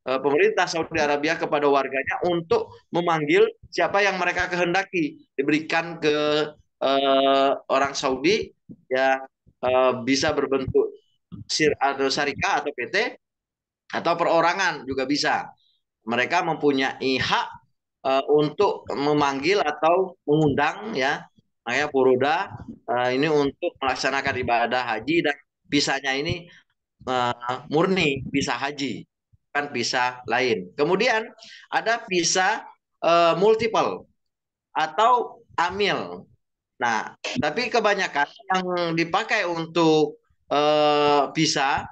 pemerintah Saudi Arabia kepada warganya untuk memanggil siapa yang mereka kehendaki, diberikan ke orang Saudi ya bisa berbentuk atau syarikat atau PT atau perorangan juga bisa. Mereka mempunyai hak untuk memanggil atau mengundang ya, makanya Furoda ini untuk melaksanakan ibadah haji, dan visanya ini murni visa haji, kan visa lain. Kemudian ada visa multiple atau amil. Nah, tapi kebanyakan yang dipakai untuk visa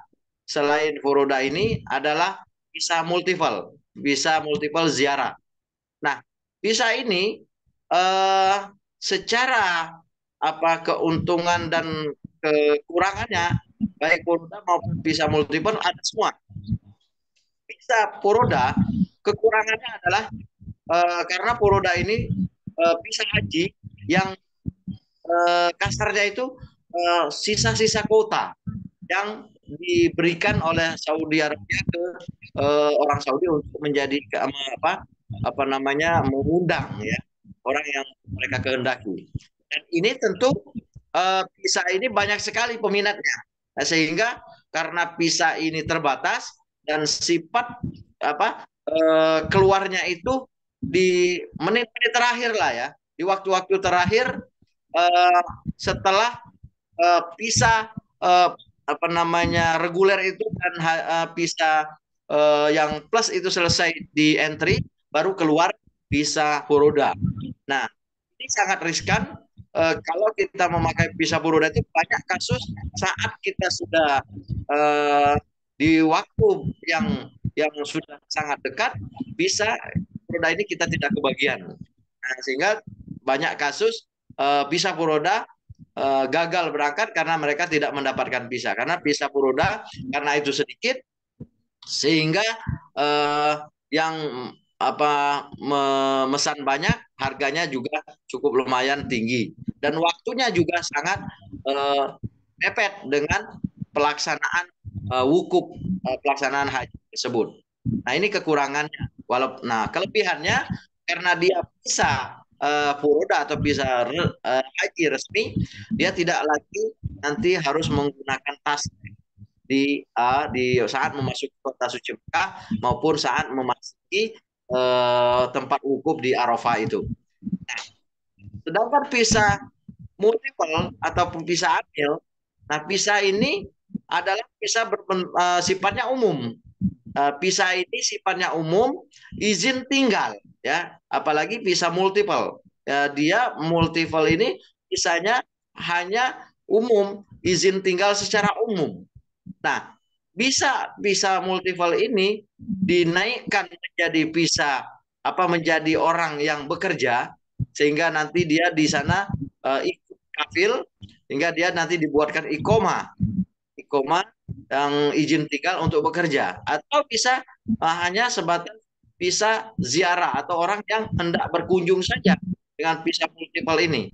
selain Furoda ini adalah visa multiple ziarah. Nah, visa ini eh, secara apa keuntungan dan kekurangannya, baik Furoda maupun visa multiple ada semua. Visa Furoda kekurangannya adalah karena Furoda ini visa haji yang kasarnya itu sisa-sisa kuota yang diberikan oleh Saudi Arabia ke orang Saudi untuk menjadi apa namanya mengundang ya orang yang mereka kehendaki. Dan ini tentu visa ini banyak sekali peminatnya. Nah, sehingga karena visa ini terbatas dan sifat keluarnya itu di menit-menit terakhir lah ya, di waktu-waktu terakhir setelah visa apa namanya reguler itu dan visa yang plus itu selesai di entry, baru keluar visa Furoda. Nah, ini sangat riskan kalau kita memakai visa Furoda. Itu banyak kasus saat kita sudah di waktu yang sudah sangat dekat, visa Furoda ini kita tidak kebagian. Nah, sehingga banyak kasus visa Furoda gagal berangkat karena mereka tidak mendapatkan visa, karena visa Furoda karena itu sedikit, sehingga yang memesan banyak, harganya juga cukup lumayan tinggi, dan waktunya juga sangat mepet dengan pelaksanaan wukuf, pelaksanaan haji tersebut. Nah, ini kekurangannya. Nah, kelebihannya karena dia bisa Furoda atau bisa haji resmi, dia tidak lagi nanti harus menggunakan tas di saat memasuki kota suci Mekah maupun saat memasuki tempat wukuf di Arafah itu. Nah, sedangkan visa multiple ataupun visa amil, nah visa ini adalah visa sifatnya umum. Visa ini sifatnya umum, izin tinggal ya, apalagi visa multiple. Dia multiple ini visanya hanya umum, izin tinggal secara umum. Nah, visa multiple ini dinaikkan menjadi visa menjadi orang yang bekerja, sehingga nanti dia di sana ikut kafil, hingga dia nanti dibuatkan ikoma yang izin tinggal untuk bekerja, atau bisa hanya sebatas visa ziarah atau orang yang hendak berkunjung saja dengan visa multiple ini.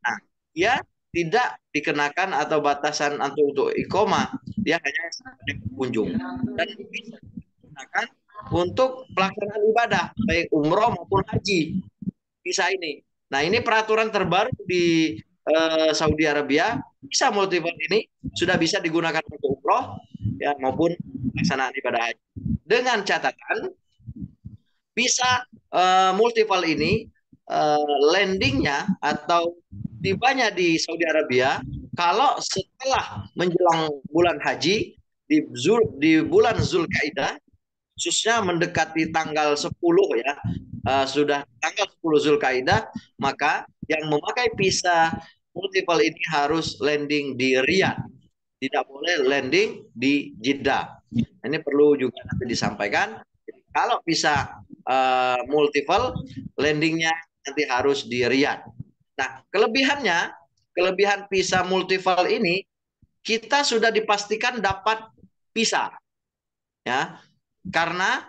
Nah, dia tidak dikenakan atau batasan untuk ikoma, dia hanya sebagai pengunjung dan bisa digunakan untuk pelaksanaan ibadah baik umroh maupun haji, visa ini. Nah, ini peraturan terbaru di Saudi Arabia, visa multiple ini sudah bisa digunakan untuk umroh ya maupun pelaksanaan ibadah haji, dengan catatan visa multiple ini landingnya atau tibanya di Saudi Arabia kalau setelah menjelang bulan haji di bulan Zulkaidah, khususnya mendekati tanggal 10 ya, sudah tanggal 10 Zulkaidah, maka yang memakai visa multiple ini harus landing di Riyadh, tidak boleh landing di Jeddah. Ini perlu juga nanti disampaikan. Kalau visa multiple, landingnya nanti harus di Riyadh. Nah, kelebihan visa multiple ini, kita sudah dipastikan dapat visa ya, karena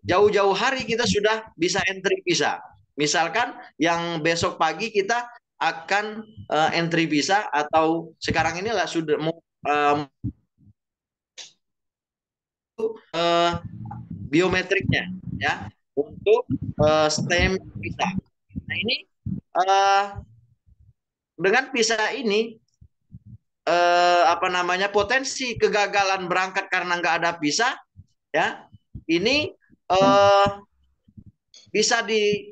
jauh-jauh hari kita sudah bisa entry visa. Misalkan yang besok pagi kita akan entry visa, atau sekarang inilah sudah mau biometriknya ya, untuk stamp visa. Nah, ini dengan visa ini apa namanya, potensi kegagalan berangkat karena nggak ada visa ya ini bisa di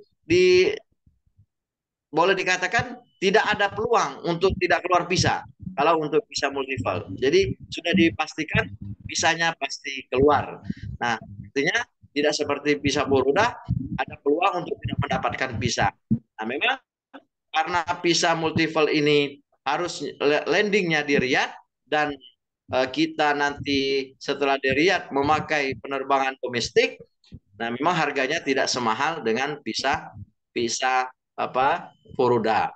boleh dikatakan tidak ada peluang untuk tidak keluar visa kalau untuk visa multiple. Jadi sudah dipastikan visanya pasti keluar. Nah, artinya tidak seperti visa Boruda ada peluang untuk tidak mendapatkan visa. Nah, memang karena visa multiple ini harus landingnya di Riyadh dan kita nanti setelah di Riyadh memakai penerbangan domestik, nah memang harganya tidak semahal dengan visa visa apa Furuda.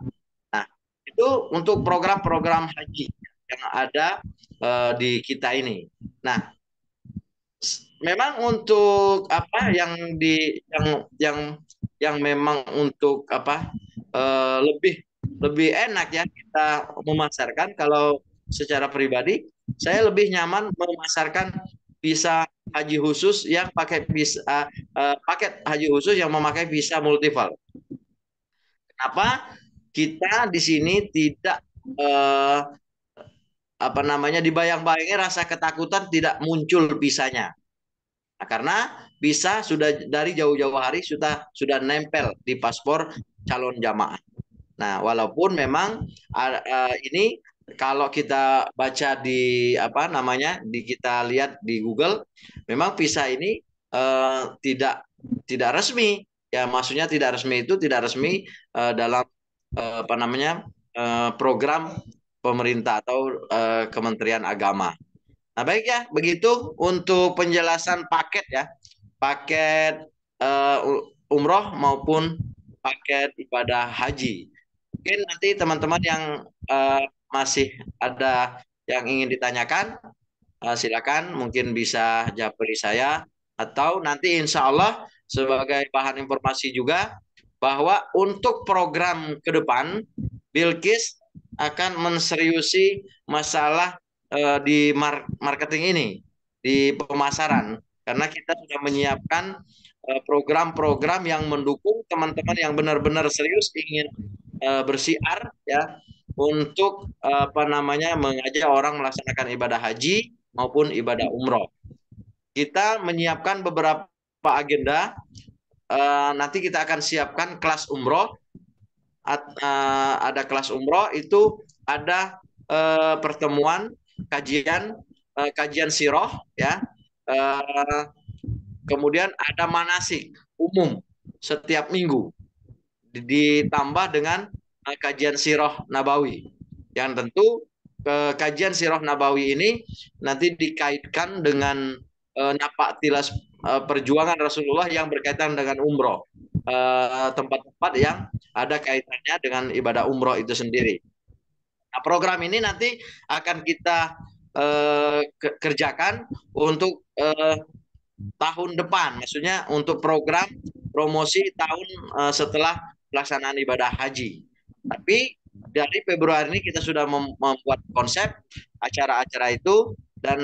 Nah, itu untuk program-program haji yang ada di kita ini. Nah, memang untuk apa yang memang untuk apa lebih enak ya kita memasarkan. Kalau secara pribadi saya lebih nyaman memasarkan visa haji khusus yang pakai visa paket haji khusus yang memakai visa multiple. Kenapa kita di sini tidak apa namanya dibayang-bayangi rasa ketakutan tidak muncul visanya. Nah, karena visa sudah dari jauh-jauh hari sudah nempel di paspor calon jamaah. Nah, walaupun memang ini kalau kita baca di apa namanya, kita lihat di Google, memang visa ini tidak resmi. Ya, maksudnya tidak resmi itu tidak resmi dalam apa namanya program pemerintah atau Kementerian Agama. Nah, baik ya, begitu untuk penjelasan paket ya, paket umroh maupun paket ibadah haji. Mungkin nanti teman-teman yang masih ada yang ingin ditanyakan, silakan mungkin bisa japri saya atau nanti insya Allah sebagai bahan informasi juga bahwa untuk program ke depan Bilkis akan menseriusi masalah di marketing ini, di pemasaran, karena kita sudah menyiapkan program-program yang mendukung teman-teman yang benar-benar serius ingin bersiar ya untuk apa namanya mengajak orang melaksanakan ibadah haji maupun ibadah umroh. Kita menyiapkan beberapa agenda. Nanti kita akan siapkan kelas umroh. Ada kelas umroh itu ada pertemuan kajian siroh ya. Kemudian ada manasik umum setiap minggu ditambah dengan kajian siroh nabawi yang tentu kajian siroh nabawi ini nanti dikaitkan dengan napak tilas perjuangan Rasulullah yang berkaitan dengan umroh, tempat-tempat yang ada kaitannya dengan ibadah umroh itu sendiri. Nah, program ini nanti akan kita kerjakan untuk tahun depan, maksudnya untuk program promosi tahun setelah pelaksanaan ibadah haji. Tapi dari Februari ini kita sudah membuat konsep acara-acara itu dan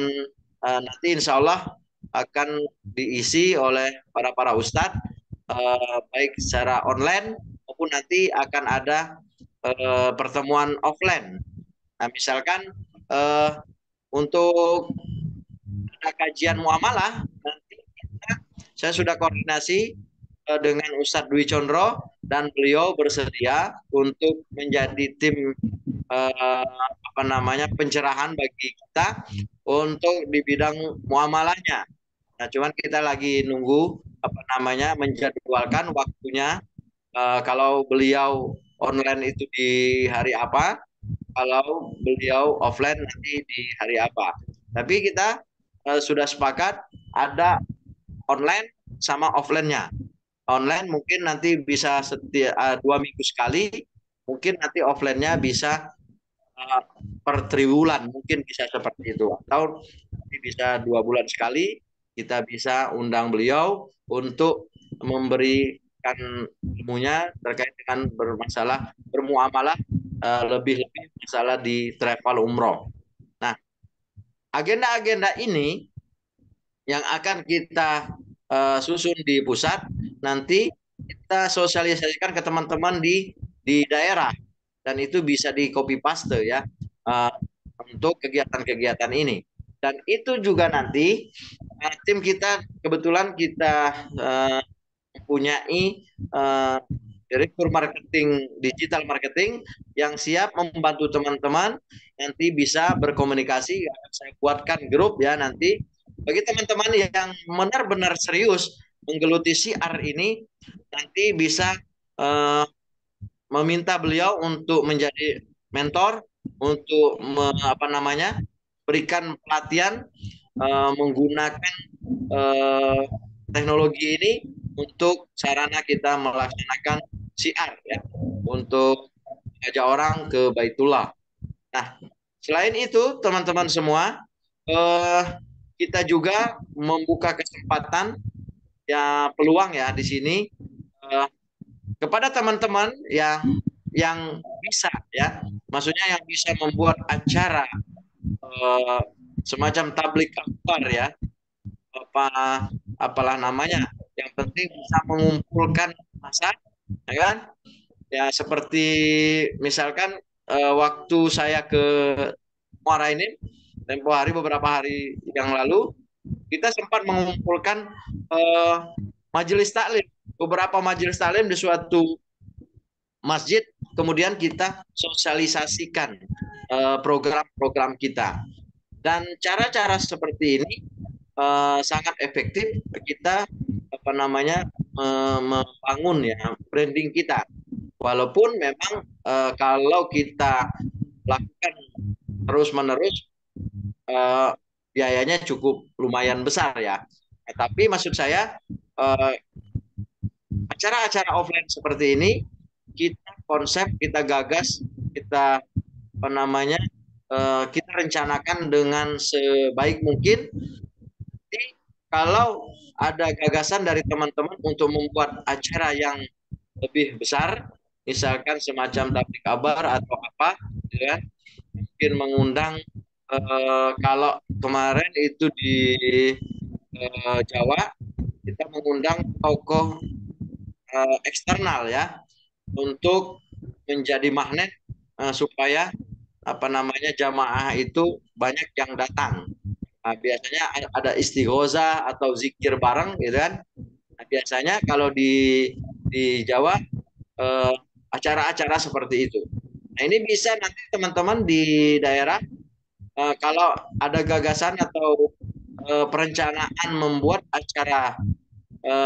nanti insya Allah akan diisi oleh para ustadz baik secara online maupun nanti akan ada pertemuan offline. Nah, misalkan untuk ada kajian muamalah, nanti saya sudah koordinasi dengan Ustadz Dwi Condro dan beliau bersedia untuk menjadi tim apa namanya pencerahan bagi kita untuk di bidang muamalahnya. Nah, cuman kita lagi nunggu apa namanya menjadwalkan waktunya. Kalau beliau online itu di hari apa, kalau beliau offline nanti di hari apa. Tapi kita sudah sepakat ada online sama offline-nya. Online mungkin nanti bisa 2 minggu sekali, mungkin nanti offline-nya bisa per triwulan, mungkin bisa seperti itu. Atau nanti bisa 2 bulan sekali, kita bisa undang beliau untuk memberikan ilmunya terkait dengan bermasalah bermuamalah lebih-lebih masalah di travel umroh. Nah, agenda-agenda ini yang akan kita susun di pusat, nanti kita sosialisasikan ke teman-teman di daerah. dan itu bisa di copy paste ya untuk kegiatan-kegiatan ini. Dan itu juga nanti tim kita kebetulan kita mempunyai direktur marketing digital marketing yang siap membantu teman-teman nanti bisa berkomunikasi. Saya buatkan grup ya nanti bagi teman-teman yang benar-benar serius menggeluti siar ini nanti bisa meminta beliau untuk menjadi mentor untuk berikan pelatihan menggunakan teknologi ini untuk sarana kita melaksanakan siar ya untuk mengajak orang ke Baitullah. Nah, selain itu teman-teman semua kita juga membuka kesempatan ya peluang ya di sini kepada teman-teman yang bisa ya, maksudnya yang bisa membuat acara semacam tablik akbar ya, apalah namanya, yang penting bisa mengumpulkan massa, ya kan? Ya seperti misalkan waktu saya ke Muara ini tempo hari beberapa hari yang lalu kita sempat mengumpulkan majelis taklim, beberapa majelis taklim di suatu masjid, kemudian kita sosialisasikan program-program kita. Dan cara-cara seperti ini sangat efektif kita membangun ya branding kita. Walaupun memang kalau kita lakukan terus-menerus biayanya cukup lumayan besar ya. Tapi maksud saya acara-acara offline seperti ini kita konsep, kita gagas, kita kita rencanakan dengan sebaik mungkin. Jadi kalau ada gagasan dari teman-teman untuk membuat acara yang lebih besar, misalkan semacam tablik kabar atau apa, ya, mungkin mengundang kalau kemarin itu di Jawa kita mengundang tokoh eksternal ya untuk menjadi magnet supaya jamaah itu banyak yang datang. Nah, biasanya ada istighosah atau zikir bareng gitu kan. Nah, biasanya kalau di Jawa acara-acara seperti itu. Nah, ini bisa nanti teman-teman di daerah kalau ada gagasan atau perencanaan membuat acara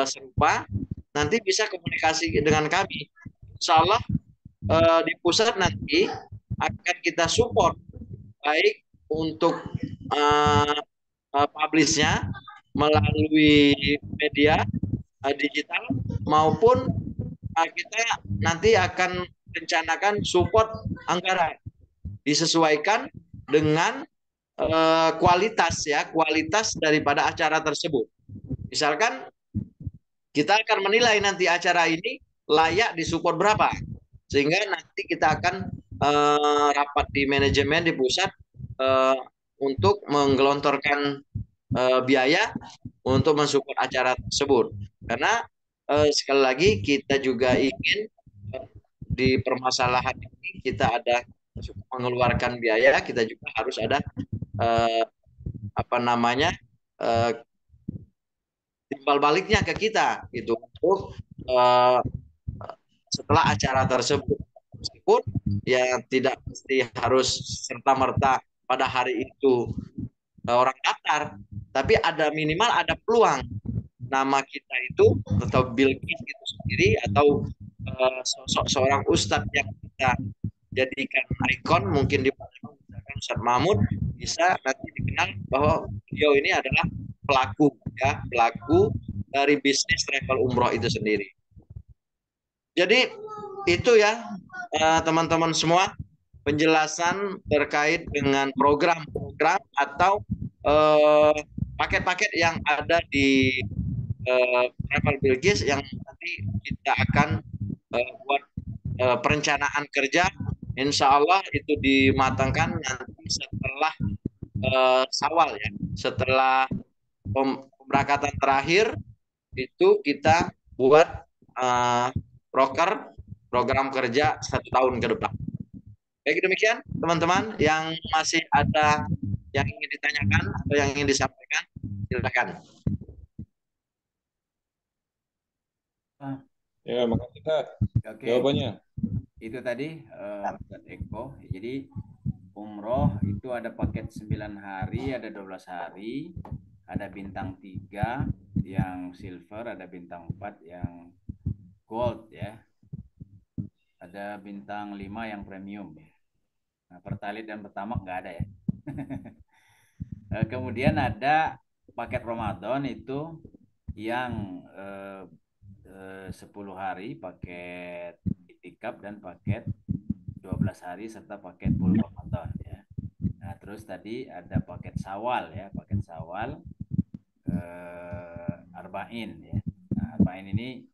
serupa, nanti bisa komunikasi dengan kami. Insya Allah di pusat nanti akan kita support baik untuk publishnya melalui media digital maupun kita nanti akan rencanakan support anggaran disesuaikan dengan kualitas daripada acara tersebut. Misalkan kita akan menilai nanti acara ini layak disupport berapa, sehingga nanti kita akan rapat di manajemen di pusat untuk menggelontorkan biaya untuk mensupport acara tersebut. Karena sekali lagi kita juga ingin di permasalahan ini kita ada mengeluarkan biaya, kita juga harus ada timbal baliknya ke kita gitu untuk setelah acara tersebut. Meskipun ya tidak mesti harus serta-merta pada hari itu orang daftar, tapi ada minimal ada peluang nama kita itu atau Bilqis itu sendiri atau sosok seorang ustadz yang kita jadikan ikon mungkin di misalkan Ustadz Mahmud bisa nanti dikenal bahwa beliau ini adalah pelaku dari bisnis travel umroh itu sendiri. Jadi itu ya teman-teman semua penjelasan terkait dengan program-program atau paket-paket yang ada di Travel Bilqis yang nanti kita akan buat perencanaan kerja. Insya Allah itu dimatangkan nanti setelah Syawal ya, setelah pemberangkatan terakhir itu kita buat program kerja 1 tahun ke depan. Baik demikian teman-teman yang masih ada yang ingin ditanyakan atau yang ingin disampaikan, silakan. Ah, Ya, makasih Kak Oke, jawabannya. itu tadi Ustadz Eko. Jadi umroh itu ada paket 9 hari, ada 12 hari, ada bintang 3 yang silver, ada bintang 4 yang gold ya. Ada bintang 5 yang premium ya. Nah, pertalite dan pertamax nggak ada ya. Kemudian ada paket Ramadan itu yang 10 hari paket itikaf dan paket 12 hari serta paket full Ramadan ya. Nah, terus tadi ada paket Sawal ya, paket Sawal Arba'in ya. Nah, Arba'in ini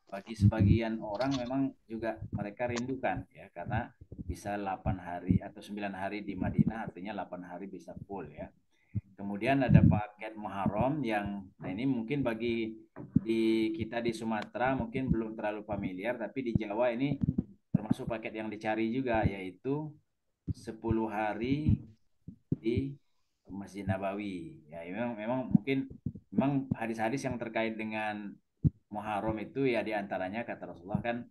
bagi sebagian orang memang juga mereka rindukan ya karena bisa 8 hari atau 9 hari di Madinah artinya 8 hari bisa full ya. Kemudian ada paket Muharram yang nah ini mungkin bagi di kita di Sumatera mungkin belum terlalu familiar tapi di Jawa ini termasuk paket yang dicari juga yaitu 10 hari di Masjid Nabawi. Ya memang mungkin memang hadis-hadis yang terkait dengan Muharram itu ya diantaranya kata Rasulullah kan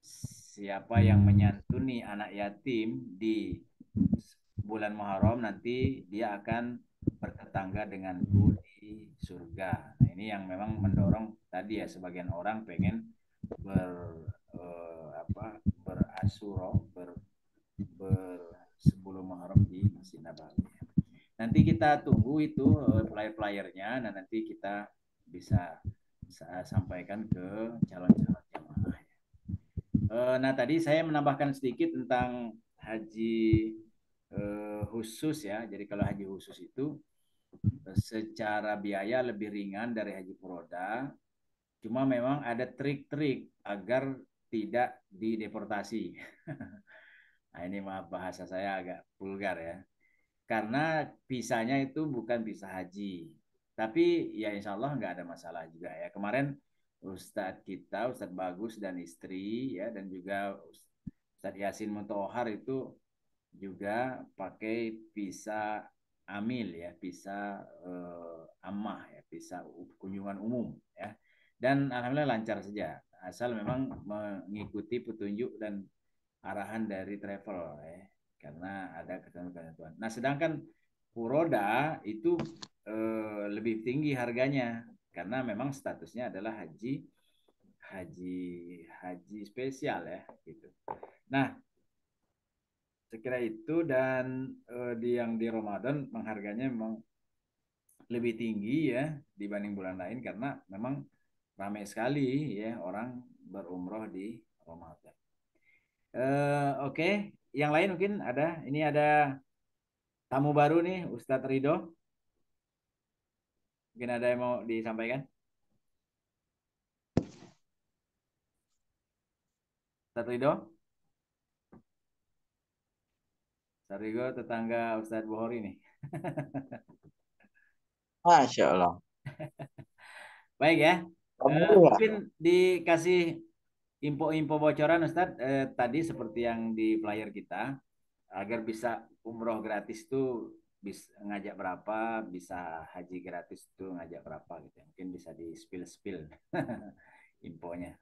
siapa yang menyantuni anak yatim di bulan Muharram nanti dia akan bertetangga denganku di surga. Nah, ini yang memang mendorong tadi ya sebagian orang pengen berasuro sebelum Muharram di Masjid Nabawi. Nanti kita tunggu itu flyer-flyernya dan nanti kita bisa sampaikan ke calon-calon jamaah. Nah tadi saya menambahkan sedikit tentang haji khusus ya. Jadi kalau haji khusus itu secara biaya lebih ringan dari haji furoda. Cuma memang ada trik-trik agar tidak dideportasi. Nah ini maaf bahasa saya agak vulgar ya. Karena visanya itu bukan visa haji. Tapi ya insya Allah nggak ada masalah juga ya. Kemarin Ustadz kita, Ustadz Bagus dan istri ya dan juga Ustadz Yasin Muntohar itu juga pakai visa amil ya, visa amah ya, visa kunjungan umum ya. Dan alhamdulillah lancar saja. Asal memang mengikuti petunjuk dan arahan dari travel ya. Karena ada ketentuan-ketentuan. Nah, sedangkan Furoda itu lebih tinggi harganya karena memang statusnya adalah haji haji haji spesial ya gitu. Nah, sekira itu dan di Ramadan harganya memang lebih tinggi ya dibanding bulan lain karena memang ramai sekali ya orang berumroh di Ramadan. Oke, yang lain mungkin ada. Ini ada tamu baru nih, Ustadz Ridho. Mungkin ada yang mau disampaikan? Ustadz Ridho? Ustadz Ridho tetangga Ustadz Buhori nih. Masya Allah. Baik ya. Ya. Mungkin dikasih info-info bocoran Ustadz tadi seperti yang di flyer kita agar bisa umroh gratis tuh bisa ngajak berapa, bisa haji gratis tuh ngajak berapa gitu. Mungkin bisa di spill infonya.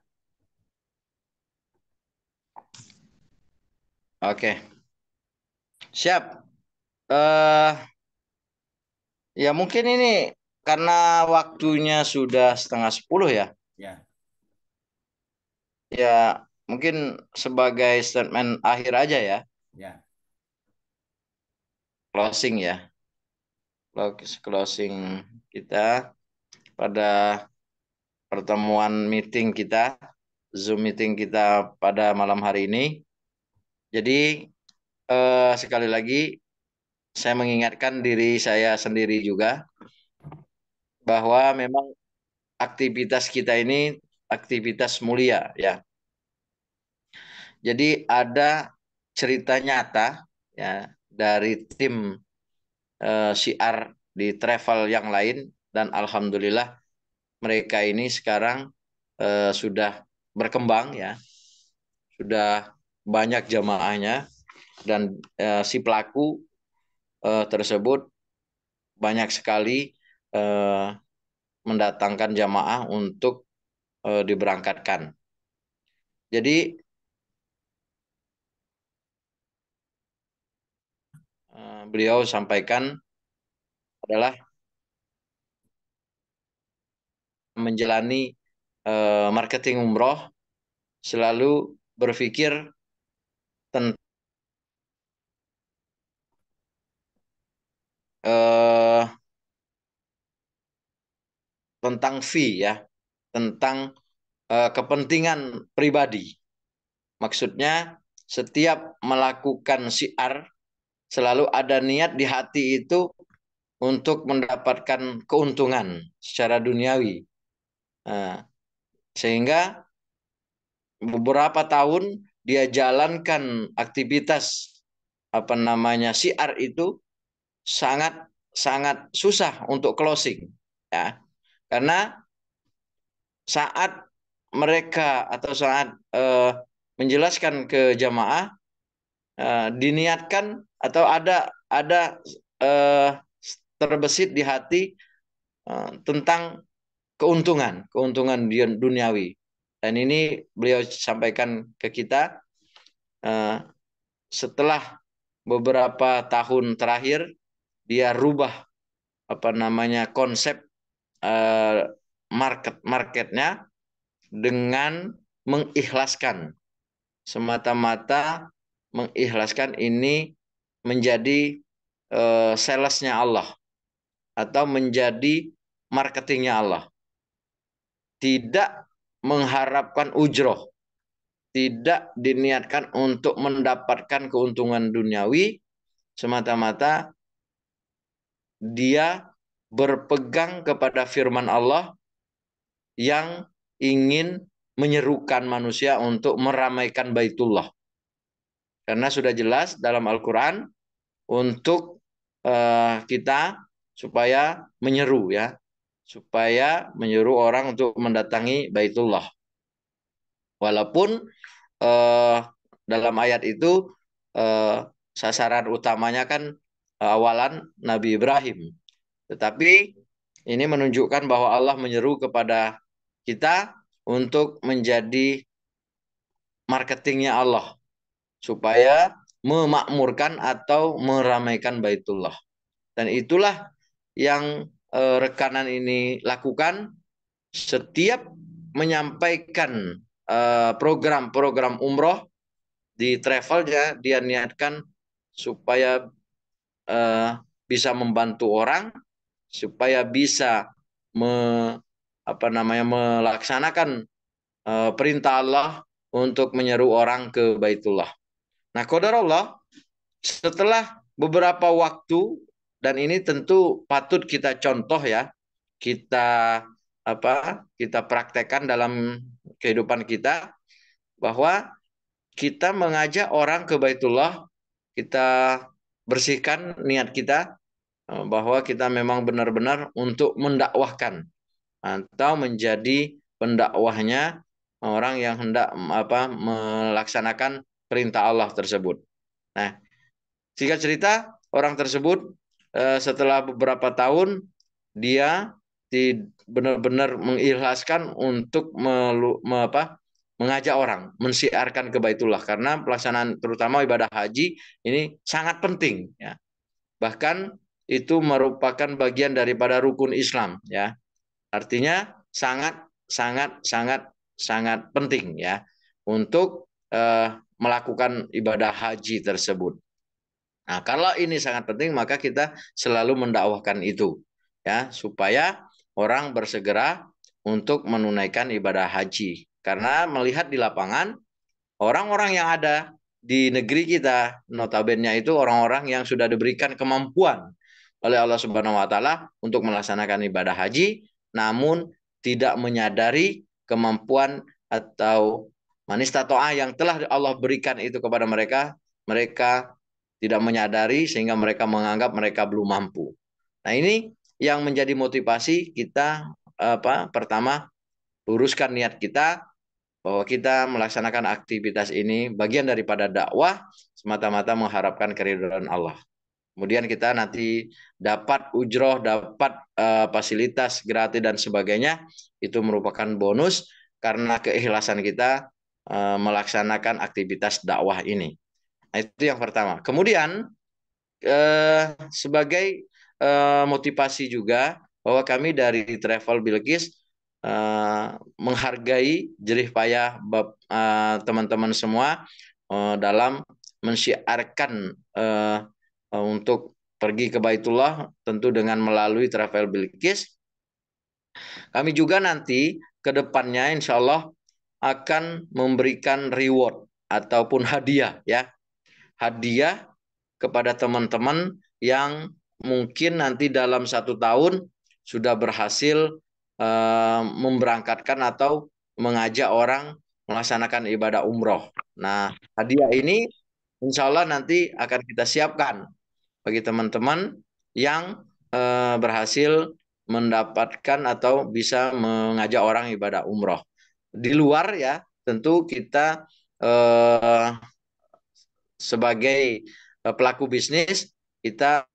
Oke, siap. eh Ya mungkin ini karena waktunya sudah 9:30 ya. Ya. Ya mungkin sebagai statement akhir aja ya, Ya. closing ya. Closing kita pada pertemuan meeting kita, Zoom meeting kita pada malam hari ini. Jadi sekali lagi saya mengingatkan diri saya sendiri juga bahwa memang aktivitas kita ini aktivitas mulia ya. Jadi ada cerita nyata ya dari tim CR di travel yang lain dan alhamdulillah mereka ini sekarang sudah berkembang ya, sudah banyak jamaahnya dan si pelaku tersebut banyak sekali mendatangkan jamaah untuk diberangkatkan. Jadi beliau sampaikan adalah menjalani marketing umroh selalu berpikir tentang tentang fee ya, tentang kepentingan pribadi. Maksudnya setiap melakukan syiar selalu ada niat di hati itu untuk mendapatkan keuntungan secara duniawi. Nah, sehingga beberapa tahun dia jalankan aktivitas syiar itu sangat sangat susah untuk closing ya. Karena saat mereka atau saat menjelaskan ke jamaah diniatkan atau ada terbesit di hati tentang keuntungan duniawi. Dan ini beliau sampaikan ke kita setelah beberapa tahun terakhir dia rubah konsep marketnya dengan mengikhlaskan, semata-mata mengikhlaskan ini menjadi salesnya Allah atau menjadi marketingnya Allah. Tidak mengharapkan ujroh, tidak diniatkan untuk mendapatkan keuntungan duniawi, semata-mata dia berpegang kepada firman Allah yang ingin menyerukan manusia untuk meramaikan Baitullah. Karena sudah jelas dalam Al-Quran untuk kita supaya menyeru ya, supaya menyeru orang untuk mendatangi Baitullah. Walaupun dalam ayat itu sasaran utamanya kan awalan Nabi Ibrahim. Tetapi ini menunjukkan bahwa Allah menyeru kepada kita untuk menjadi marketingnya Allah supaya memakmurkan atau meramaikan Baitullah. Dan itulah yang rekanan ini lakukan setiap menyampaikan program-program umroh di travelnya. Dia niatkan supaya bisa membantu orang, supaya bisa melaksanakan perintah Allah untuk menyeru orang ke Baitullah. Nah, qadarullah setelah beberapa waktu, dan ini tentu patut kita contoh ya, kita praktekkan dalam kehidupan kita, bahwa kita mengajak orang ke Baitullah, kita bersihkan niat kita bahwa kita memang benar-benar untuk mendakwahkan atau menjadi pendakwahnya orang yang hendak melaksanakan perintah Allah tersebut. Nah, singkat cerita, orang tersebut setelah beberapa tahun dia benar-benar mengikhlaskan untuk mengajak orang, mensiarkan ke Baitullah, karena pelaksanaan terutama ibadah haji ini sangat penting ya. Bahkan itu merupakan bagian daripada rukun Islam ya. Artinya sangat penting ya untuk melakukan ibadah haji tersebut. Nah, kalau ini sangat penting, maka kita selalu mendakwahkan itu ya, supaya orang bersegera untuk menunaikan ibadah haji. Karena melihat di lapangan orang-orang yang ada di negeri kita, notabene itu orang-orang yang sudah diberikan kemampuan oleh Allah Subhanahu wa taala untuk melaksanakan ibadah haji, namun tidak menyadari kemampuan atau manistatoah yang telah Allah berikan itu kepada mereka. Mereka tidak menyadari sehingga mereka menganggap mereka belum mampu. Nah, ini yang menjadi motivasi kita pertama luruskan niat kita, bahwa kita melaksanakan aktivitas ini bagian daripada dakwah semata-mata mengharapkan keridhaan Allah. Kemudian kita nanti dapat ujroh, dapat fasilitas gratis dan sebagainya, itu merupakan bonus karena keikhlasan kita melaksanakan aktivitas dakwah ini. Nah, itu yang pertama. Kemudian sebagai motivasi juga bahwa kami dari Travel Bilqis menghargai jerih payah teman-teman semua dalam mensyiarkan untuk pergi ke Baitullah, tentu dengan melalui Travel Bilqis. Kami juga nanti ke depannya insya Allah akan memberikan reward ataupun hadiah, ya, hadiah kepada teman-teman yang mungkin nanti dalam 1 tahun sudah berhasil memberangkatkan atau mengajak orang melaksanakan ibadah umroh. Nah, hadiah ini insya Allah nanti akan kita siapkan bagi teman-teman yang berhasil mendapatkan atau bisa mengajak orang ibadah umroh. Di luar ya, tentu kita sebagai pelaku bisnis, kita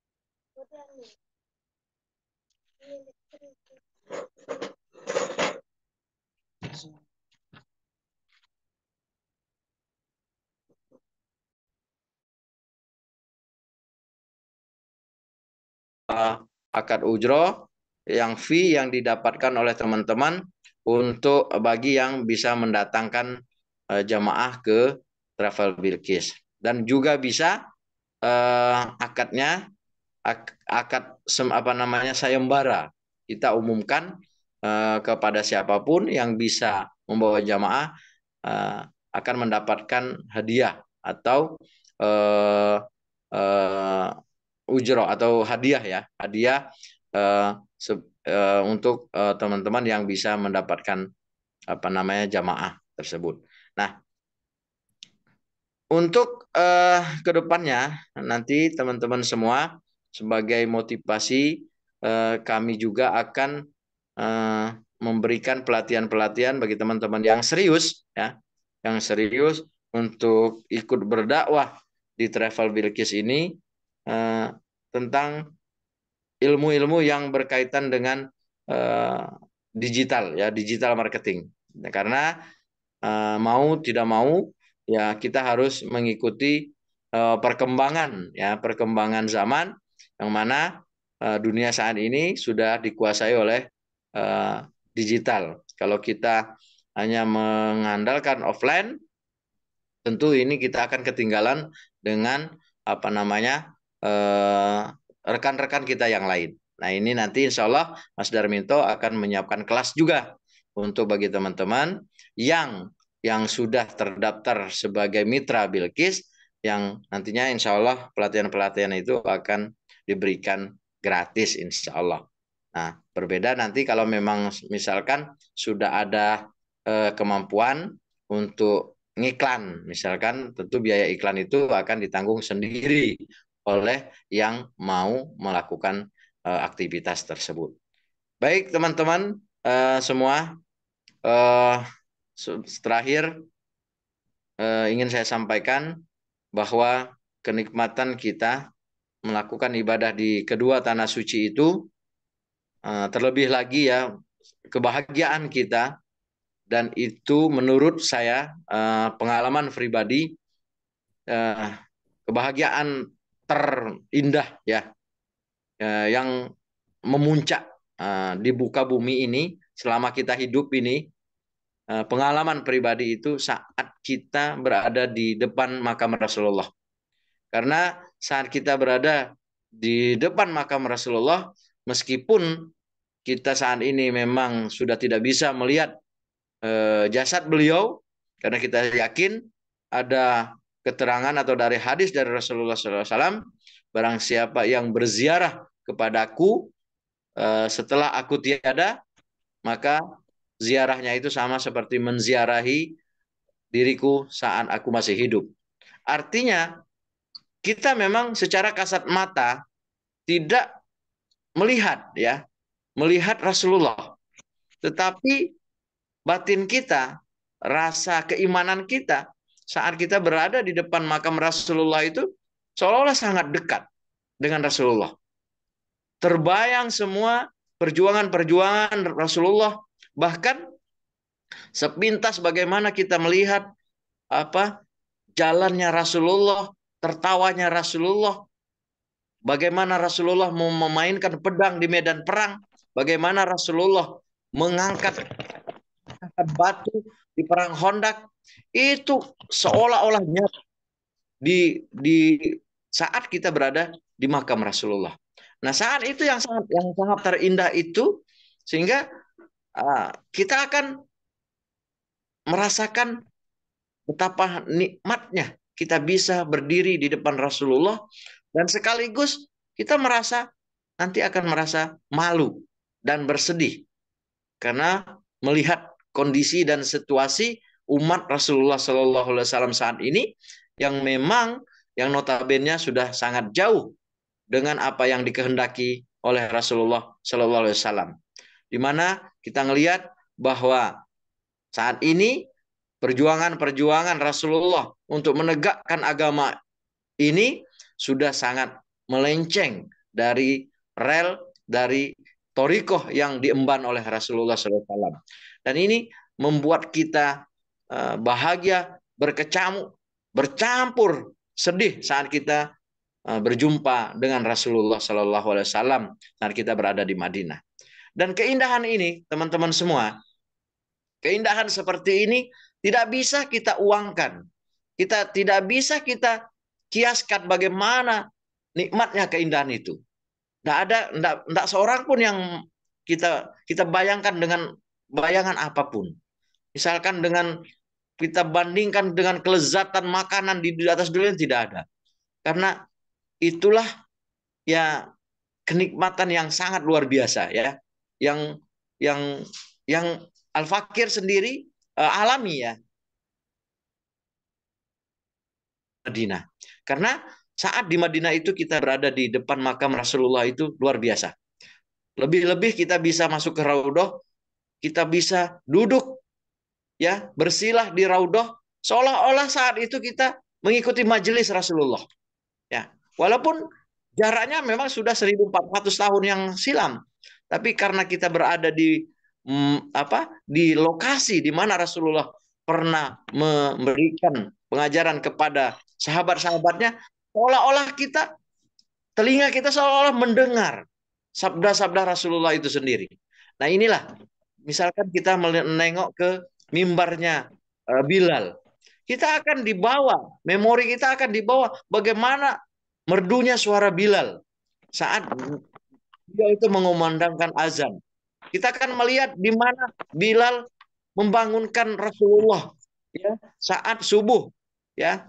akad ujroh yang fee yang didapatkan oleh teman-teman untuk bagi yang bisa mendatangkan jamaah ke Travel Bilqis, dan juga bisa akadnya akad apa namanya sayembara kita umumkan kepada siapapun yang bisa membawa jamaah akan mendapatkan hadiah atau ujroh atau hadiah, ya, hadiah untuk teman-teman yang bisa mendapatkan apa namanya jamaah tersebut. Nah, untuk kedepannya nanti teman-teman semua sebagai motivasi kami juga akan memberikan pelatihan-pelatihan bagi teman-teman yang serius, ya, yang serius untuk ikut berdakwah di Travel Bilqis ini tentang ilmu-ilmu yang berkaitan dengan digital, ya, digital marketing. Karena mau tidak mau ya kita harus mengikuti perkembangan, ya, perkembangan zaman yang mana dunia saat ini sudah dikuasai oleh digital. Kalau kita hanya mengandalkan offline, tentu ini kita akan ketinggalan dengan apa namanya rekan-rekan kita yang lain. Nah, ini nanti insya Allah Mas Darminto akan menyiapkan kelas juga untuk bagi teman-teman yang sudah terdaftar sebagai mitra Bilqis, yang nantinya insya Allah pelatihan-pelatihan itu akan diberikan gratis insya Allah. Nah, berbeda nanti kalau memang misalkan sudah ada kemampuan untuk ngiklan, misalkan tentu biaya iklan itu akan ditanggung sendiri oleh yang mau melakukan aktivitas tersebut. Baik teman-teman semua, terakhir ingin saya sampaikan bahwa kenikmatan kita melakukan ibadah di kedua tanah suci itu, terlebih lagi ya kebahagiaan kita, dan itu menurut saya pengalaman pribadi kebahagiaan terindah, ya, yang memuncak di buka bumi ini selama kita hidup ini. Pengalaman pribadi itu saat kita berada di depan makam Rasulullah. Karena saat kita berada di depan makam Rasulullah, meskipun kita saat ini memang sudah tidak bisa melihat jasad beliau, karena kita yakin ada keterangan atau dari hadis dari Rasulullah SAW, barang siapa yang berziarah kepadaku setelah aku tiada, maka ziarahnya itu sama seperti menziarahi diriku saat aku masih hidup. Artinya kita memang secara kasat mata tidak melihat, ya, melihat Rasulullah, tetapi batin kita rasa keimanan kita saat kita berada di depan makam Rasulullah itu seolah-olah sangat dekat dengan Rasulullah. Terbayang semua perjuangan-perjuangan Rasulullah, bahkan sepintas bagaimana kita melihat jalannya Rasulullah, tertawanya Rasulullah, bagaimana Rasulullah memainkan pedang di medan perang, bagaimana Rasulullah mengangkat batu di perang Khandaq, itu seolah-olah nyata di saat kita berada di makam Rasulullah. Nah, saat itu yang sangat terindah itu, sehingga kita akan merasakan betapa nikmatnya kita bisa berdiri di depan Rasulullah, dan sekaligus kita nanti akan merasa malu dan bersedih karena melihat kondisi dan situasi umat Rasulullah Shallallahu Alaihi Wasallam saat ini yang memang yang notabene sudah sangat jauh dengan apa yang dikehendaki oleh Rasulullah Shallallahu Alaihi Wasallam. Di mana kita ngelihat bahwa saat ini perjuangan Rasulullah untuk menegakkan agama ini sudah sangat melenceng dari rel, dari thoriqoh yang diemban oleh Rasulullah SAW. Dan ini membuat kita bahagia, bercampur sedih saat kita berjumpa dengan Rasulullah SAW saat kita berada di Madinah. Dan keindahan ini, teman-teman semua, keindahan seperti ini tidak bisa kita uangkan. Kita tidak bisa kita kiaskan bagaimana nikmatnya keindahan itu. Tidak seorang pun yang kita bayangkan dengan bayangan apapun. Misalkan dengan kita bandingkan dengan kelezatan makanan di atas dunia, tidak ada. Karena itulah ya kenikmatan yang sangat luar biasa ya. Yang Al-Fakir sendiri alami ya Madinah. Karena saat di Madinah itu kita berada di depan makam Rasulullah itu luar biasa. Lebih-lebih kita bisa masuk ke Raudhah, kita bisa duduk ya bersilah di Raudhah seolah-olah saat itu kita mengikuti majelis Rasulullah. Ya, walaupun jaraknya memang sudah 1400 tahun yang silam, tapi karena kita berada di lokasi di mana Rasulullah pernah memberikan pengajaran kepada sahabat-sahabatnya, seolah-olah telinga kita seolah-olah mendengar sabda-sabda Rasulullah itu sendiri. Nah, inilah misalkan kita menengok ke mimbarnya Bilal, kita akan dibawa, memori kita akan dibawa bagaimana merdunya suara Bilal saat dia itu mengumandangkan azan. Kita akan melihat di mana Bilal membangunkan Rasulullah ya saat subuh ya.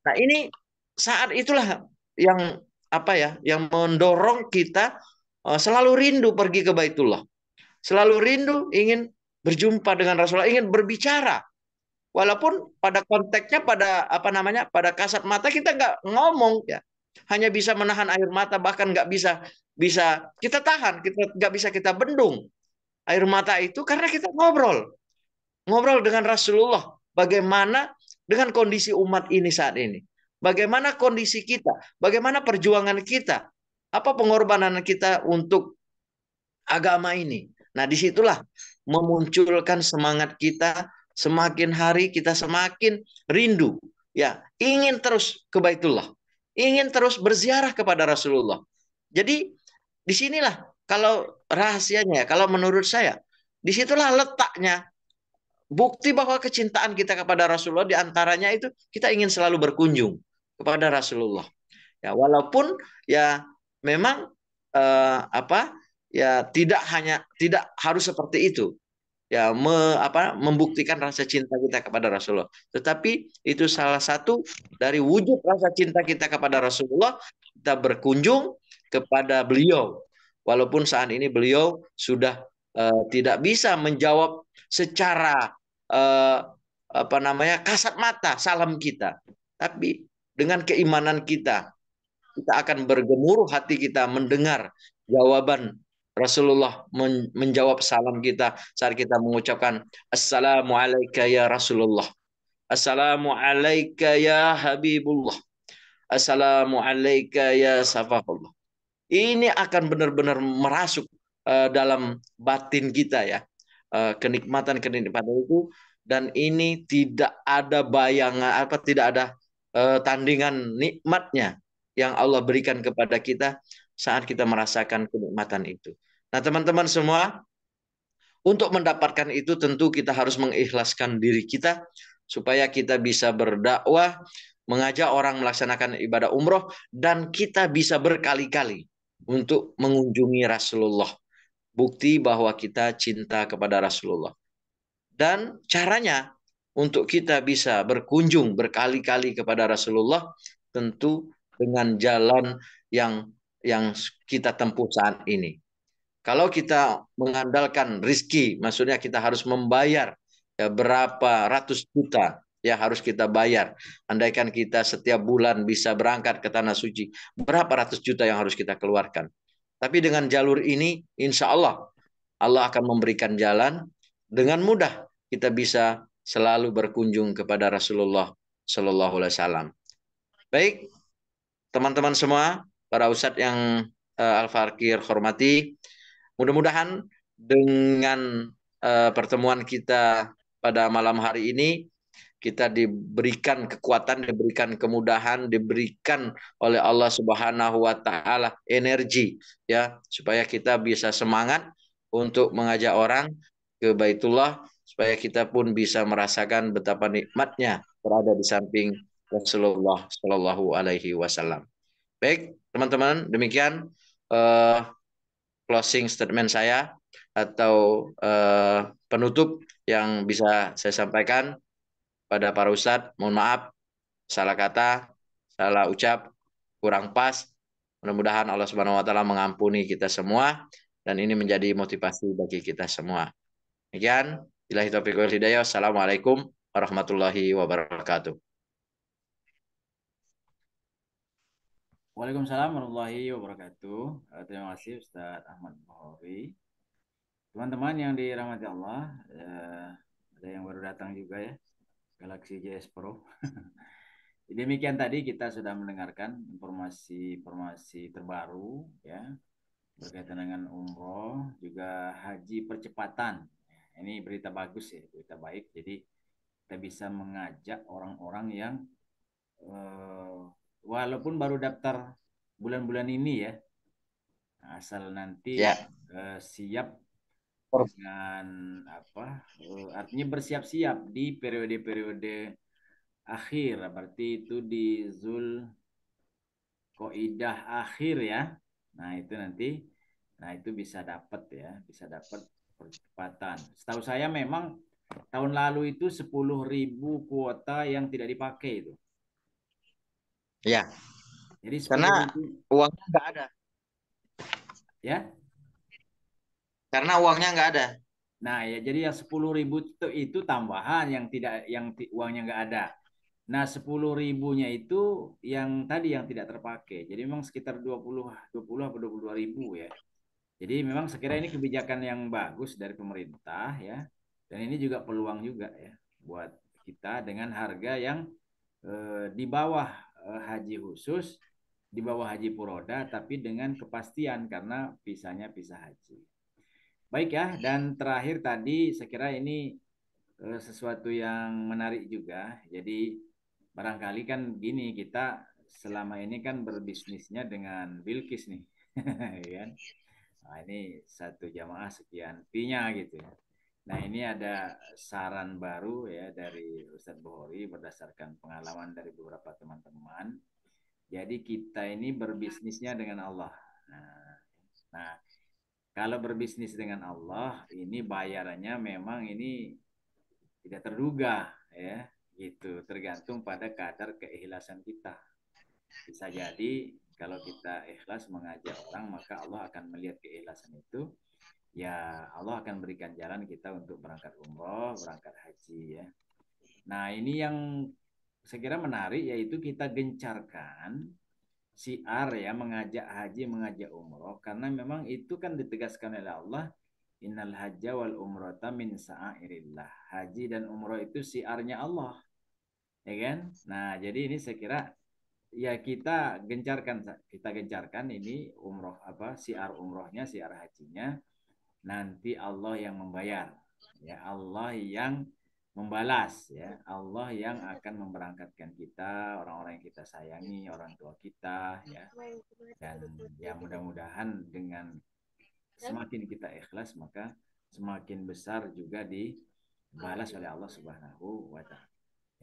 Nah, ini saat itulah yang yang mendorong kita selalu rindu pergi ke Baitullah. Selalu rindu ingin berjumpa dengan Rasulullah, ingin berbicara. Walaupun pada konteksnya pada kasat mata kita nggak ngomong ya. Hanya bisa menahan air mata, bahkan nggak bisa kita tahan, kita nggak bisa kita bendung air mata itu karena kita ngobrol dengan Rasulullah. Bagaimana dengan kondisi umat ini saat ini? Bagaimana kondisi kita? Bagaimana perjuangan kita? Apa pengorbanan kita untuk agama ini? Nah, disitulah memunculkan semangat kita. Semakin hari kita semakin rindu, ya, ingin terus ke Baitullah, ingin terus berziarah kepada Rasulullah. Jadi disinilah kalau rahasianya, kalau menurut saya, disitulah letaknya bukti bahwa kecintaan kita kepada Rasulullah, diantaranya itu kita ingin selalu berkunjung kepada Rasulullah. Ya, walaupun ya memang tidak harus seperti itu. Ya, membuktikan rasa cinta kita kepada Rasulullah. Tetapi itu salah satu dari wujud rasa cinta kita kepada Rasulullah, kita berkunjung kepada beliau. Walaupun saat ini beliau sudah tidak bisa menjawab secara kasat mata salam kita. Tapi dengan keimanan kita akan bergemuruh hati kita mendengar jawaban Rasulullah menjawab salam kita saat kita mengucapkan Assalamualaikum ya Rasulullah. Assalamualaikum ya Habibullah. Assalamualaikum ya Safahullah. Ini akan benar-benar merasuk dalam batin kita ya. Kenikmatan-kenikmatan itu, dan ini tidak ada bayangan apa, tidak ada tandingan nikmatnya yang Allah berikan kepada kita saat kita merasakan kenikmatan itu. Nah, teman-teman semua, untuk mendapatkan itu tentu kita harus mengikhlaskan diri kita supaya kita bisa berdakwah, mengajak orang melaksanakan ibadah umroh, dan kita bisa berkali-kali untuk mengunjungi Rasulullah. Bukti bahwa kita cinta kepada Rasulullah. Dan caranya untuk kita bisa berkunjung berkali-kali kepada Rasulullah tentu dengan jalan yang kita tempuh saat ini. Kalau kita mengandalkan rizki, maksudnya kita harus membayar ya, berapa ratus juta ya harus kita bayar. Andaikan kita setiap bulan bisa berangkat ke Tanah Suci, berapa ratus juta yang harus kita keluarkan. Tapi dengan jalur ini, insya Allah, Allah akan memberikan jalan. Dengan mudah kita bisa selalu berkunjung kepada Rasulullah Shallallahu Alaihi Wasallam. Baik, teman-teman semua, para ustadz yang Al-Fakir hormati, mudah-mudahan dengan pertemuan kita pada malam hari ini, kita diberikan kekuatan, diberikan kemudahan, diberikan oleh Allah Subhanahu wa taala energi ya, supaya kita bisa semangat untuk mengajak orang ke Baitullah, supaya kita pun bisa merasakan betapa nikmatnya berada di samping Rasulullah Shallallahu alaihi wasallam. Baik, teman-teman, demikian closing statement saya atau penutup yang bisa saya sampaikan pada para ustadz. Mohon maaf, salah kata, salah ucap, kurang pas. Mudah-mudahan Allah Subhanahu wa taala mengampuni kita semua dan ini menjadi motivasi bagi kita semua. Demikian, billahi taufiq wal hidayah. Assalamualaikum warahmatullahi wabarakatuh. Waalaikumsalam warahmatullahi wabarakatuh. Terima kasih Ustadz Ahmad Bukhari. Teman-teman yang dirahmati Allah, ada yang baru datang juga ya, Galaxy JS Pro. Demikian tadi kita sudah mendengarkan informasi terbaru ya berkaitan dengan umroh, juga haji percepatan. Ini berita bagus ya, berita baik. Jadi kita bisa mengajak orang-orang yang walaupun baru daftar bulan-bulan ini ya, asal nanti Ya. siap dengan apa? Artinya bersiap-siap di periode-periode akhir, berarti itu di Zulqaidah akhir ya. Nah, itu nanti itu bisa dapat ya, bisa dapat percepatan. Setahu saya memang tahun lalu itu 10.000 kuota yang tidak dipakai itu. Ya. Jadi Karena 10.000 uangnya nggak ada. ya. Karena uangnya nggak ada. Nah, ya jadi yang 10.000 itu tambahan yang uangnya nggak ada. Nah, 10.000-nya itu yang tadi yang tidak terpakai. Jadi memang sekitar 20 atau 22.000 ya. Jadi memang sekira ini kebijakan yang bagus dari pemerintah ya. Dan ini juga peluang juga ya buat kita dengan harga yang di bawah haji khusus, di bawah haji puroda, tapi dengan kepastian karena visanya visa haji. Baik ya, dan terakhir tadi saya kira ini sesuatu yang menarik juga. Jadi barangkali kan gini, kita selama ini kan berbisnisnya dengan Bilkis nih. kan? Nah, ini satu jamaah sekian fee-nya gitu ya. Nah, ini ada saran baru ya dari Ustadz Bukhari berdasarkan pengalaman dari beberapa teman-teman. Jadi kita ini berbisnisnya dengan Allah. Nah, kalau berbisnis dengan Allah, ini bayarannya memang ini tidak terduga ya, gitu. Tergantung pada kadar keikhlasan kita. Bisa jadi kalau kita ikhlas mengajak orang, maka Allah akan melihat keikhlasan itu. Ya, Allah akan berikan jalan kita untuk berangkat umroh, berangkat haji ya. Nah, ini yang saya kira menarik, yaitu kita gencarkan siar ya, mengajak haji, mengajak umroh, karena memang itu kan ditegaskan oleh Allah, innal hajja wal umrata min sa'airillah. Haji dan umroh itu siarnya Allah, ya kan? Nah, jadi ini saya kira ya kita gencarkan ini umroh apa, siar umrohnya, siar hajinya, nanti Allah yang membayar, ya Allah yang membalas, ya Allah yang akan memberangkatkan kita, orang-orang yang kita sayangi, orang tua kita, ya. Dan ya mudah-mudahan dengan semakin kita ikhlas, maka semakin besar juga dibalas oleh Allah Subhanahu wa taala,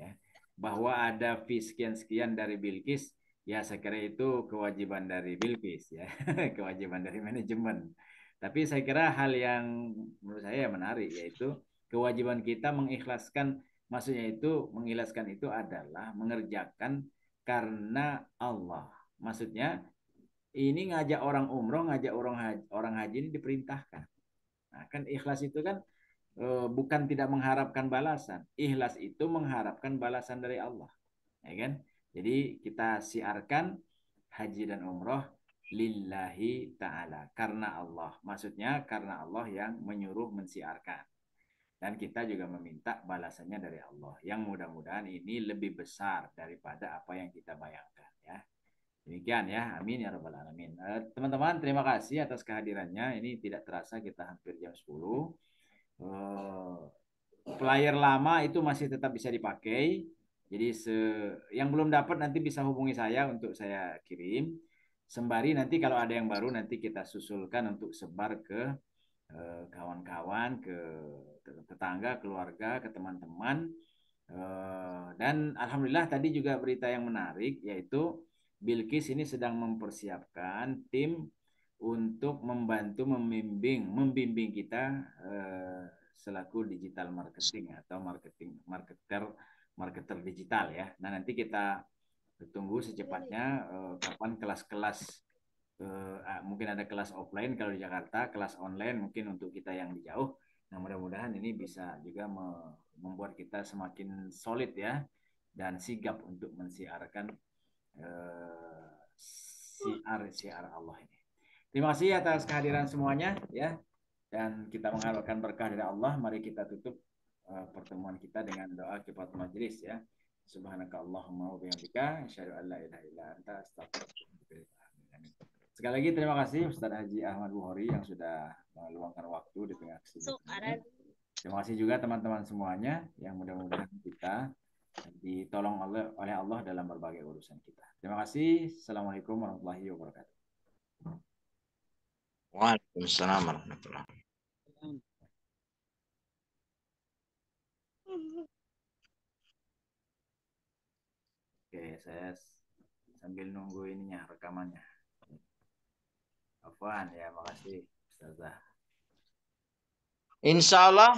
ya. Bahwa ada fee sekian-sekian dari Bilqis, ya saya kira itu kewajiban dari Bilqis, ya. Kewajiban dari manajemen. Tapi saya kira hal yang menurut saya menarik, yaitu kewajiban kita mengikhlaskan, maksudnya itu mengikhlaskan itu adalah mengerjakan karena Allah. Maksudnya ini ngajak orang umroh, ngajak orang haji ini diperintahkan. Nah, kan ikhlas itu kan bukan tidak mengharapkan balasan. Ikhlas itu mengharapkan balasan dari Allah, ya kan? Jadi kita siarkan haji dan umroh lillahi ta'ala, karena Allah. Maksudnya karena Allah yang menyuruh mensiarkan. Dan kita juga meminta balasannya dari Allah, yang mudah-mudahan ini lebih besar daripada apa yang kita bayangkan, ya. Demikian ya, amin ya rabbal alamin. Teman-teman, terima kasih atas kehadirannya. Ini tidak terasa kita hampir jam 10. Player lama itu masih tetap bisa dipakai. Jadi yang belum dapat nanti bisa hubungi saya untuk saya kirim. Sembari nanti kalau ada yang baru nanti kita susulkan untuk sebar ke kawan-kawan, ke tetangga, keluarga, ke teman-teman. Dan alhamdulillah tadi juga berita yang menarik, yaitu Bilqis ini sedang mempersiapkan tim untuk membantu membimbing kita selaku digital marketing atau marketer digital, ya. Nah, nanti kita tunggu secepatnya kapan kelas-kelas, mungkin ada kelas offline kalau di Jakarta, kelas online mungkin untuk kita yang di jauh. Nah, mudah-mudahan ini bisa juga membuat kita semakin solid, ya, dan sigap untuk mensiarkan siar Allah ini. Terima kasih atas kehadiran semuanya, ya. Dan kita mengharapkan berkah dari Allah. Mari kita tutup pertemuan kita dengan doa kifaratul majelis, ya. Subhanaka Allahumma wa bihamdika asyhadu an la ilaha illa anta astaghfiruka. Sekali lagi terima kasih Ustaz Haji Ahmad Bukhari yang sudah meluangkan waktu di tengah kesibukan. Terima kasih juga teman-teman semuanya yang mudah-mudahan kita ditolong oleh Allah dalam berbagai urusan kita. Terima kasih. Assalamualaikum warahmatullahi wabarakatuh. Waalaikumsalam warahmatullahi wabarakatuh. Oke, saya sambil nunggu ininya rekamannya. Afwan, ya, makasih Ustazah. Insya Allah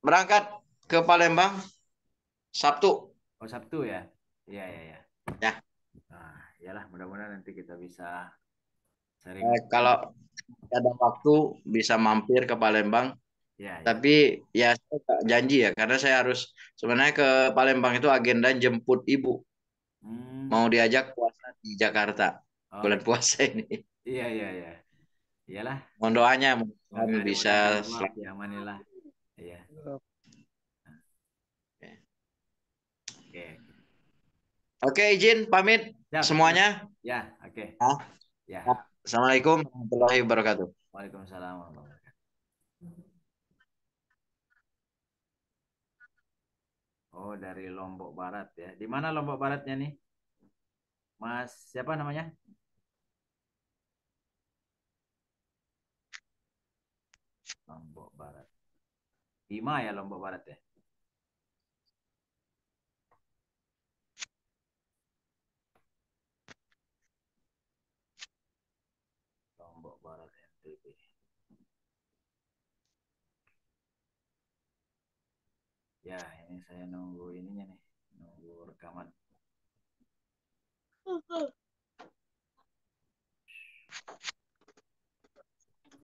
berangkat ke Palembang Sabtu. Oh, Sabtu ya? Iya, iya, iya. Ya. Nah, iyalah, mudah-mudahan nanti kita bisa sharing. Kalau ada waktu bisa mampir ke Palembang. Ya, ya. Tapi ya saya tak janji ya, karena saya harus sebenarnya ke Palembang itu agenda jemput ibu. Mau diajak puasa di Jakarta bulan puasa ini. Iya, iya, iya. Iyalah. Mohon doanya bisa selamat. ya, amanilah. Iya. Oke. Oke, izin pamit semuanya. Ya, oke. Ya. Assalamualaikum warahmatullahi wabarakatuh. Waalaikumsalam warahmatullahi wabarakatuh. Oh, dari Lombok Barat, ya. Di mana Lombok Baratnya nih? Mas, siapa namanya? Lombok Barat. Bima ya Lombok Barat ya? Lombok Barat NTB. Ya, ini saya nunggu ini.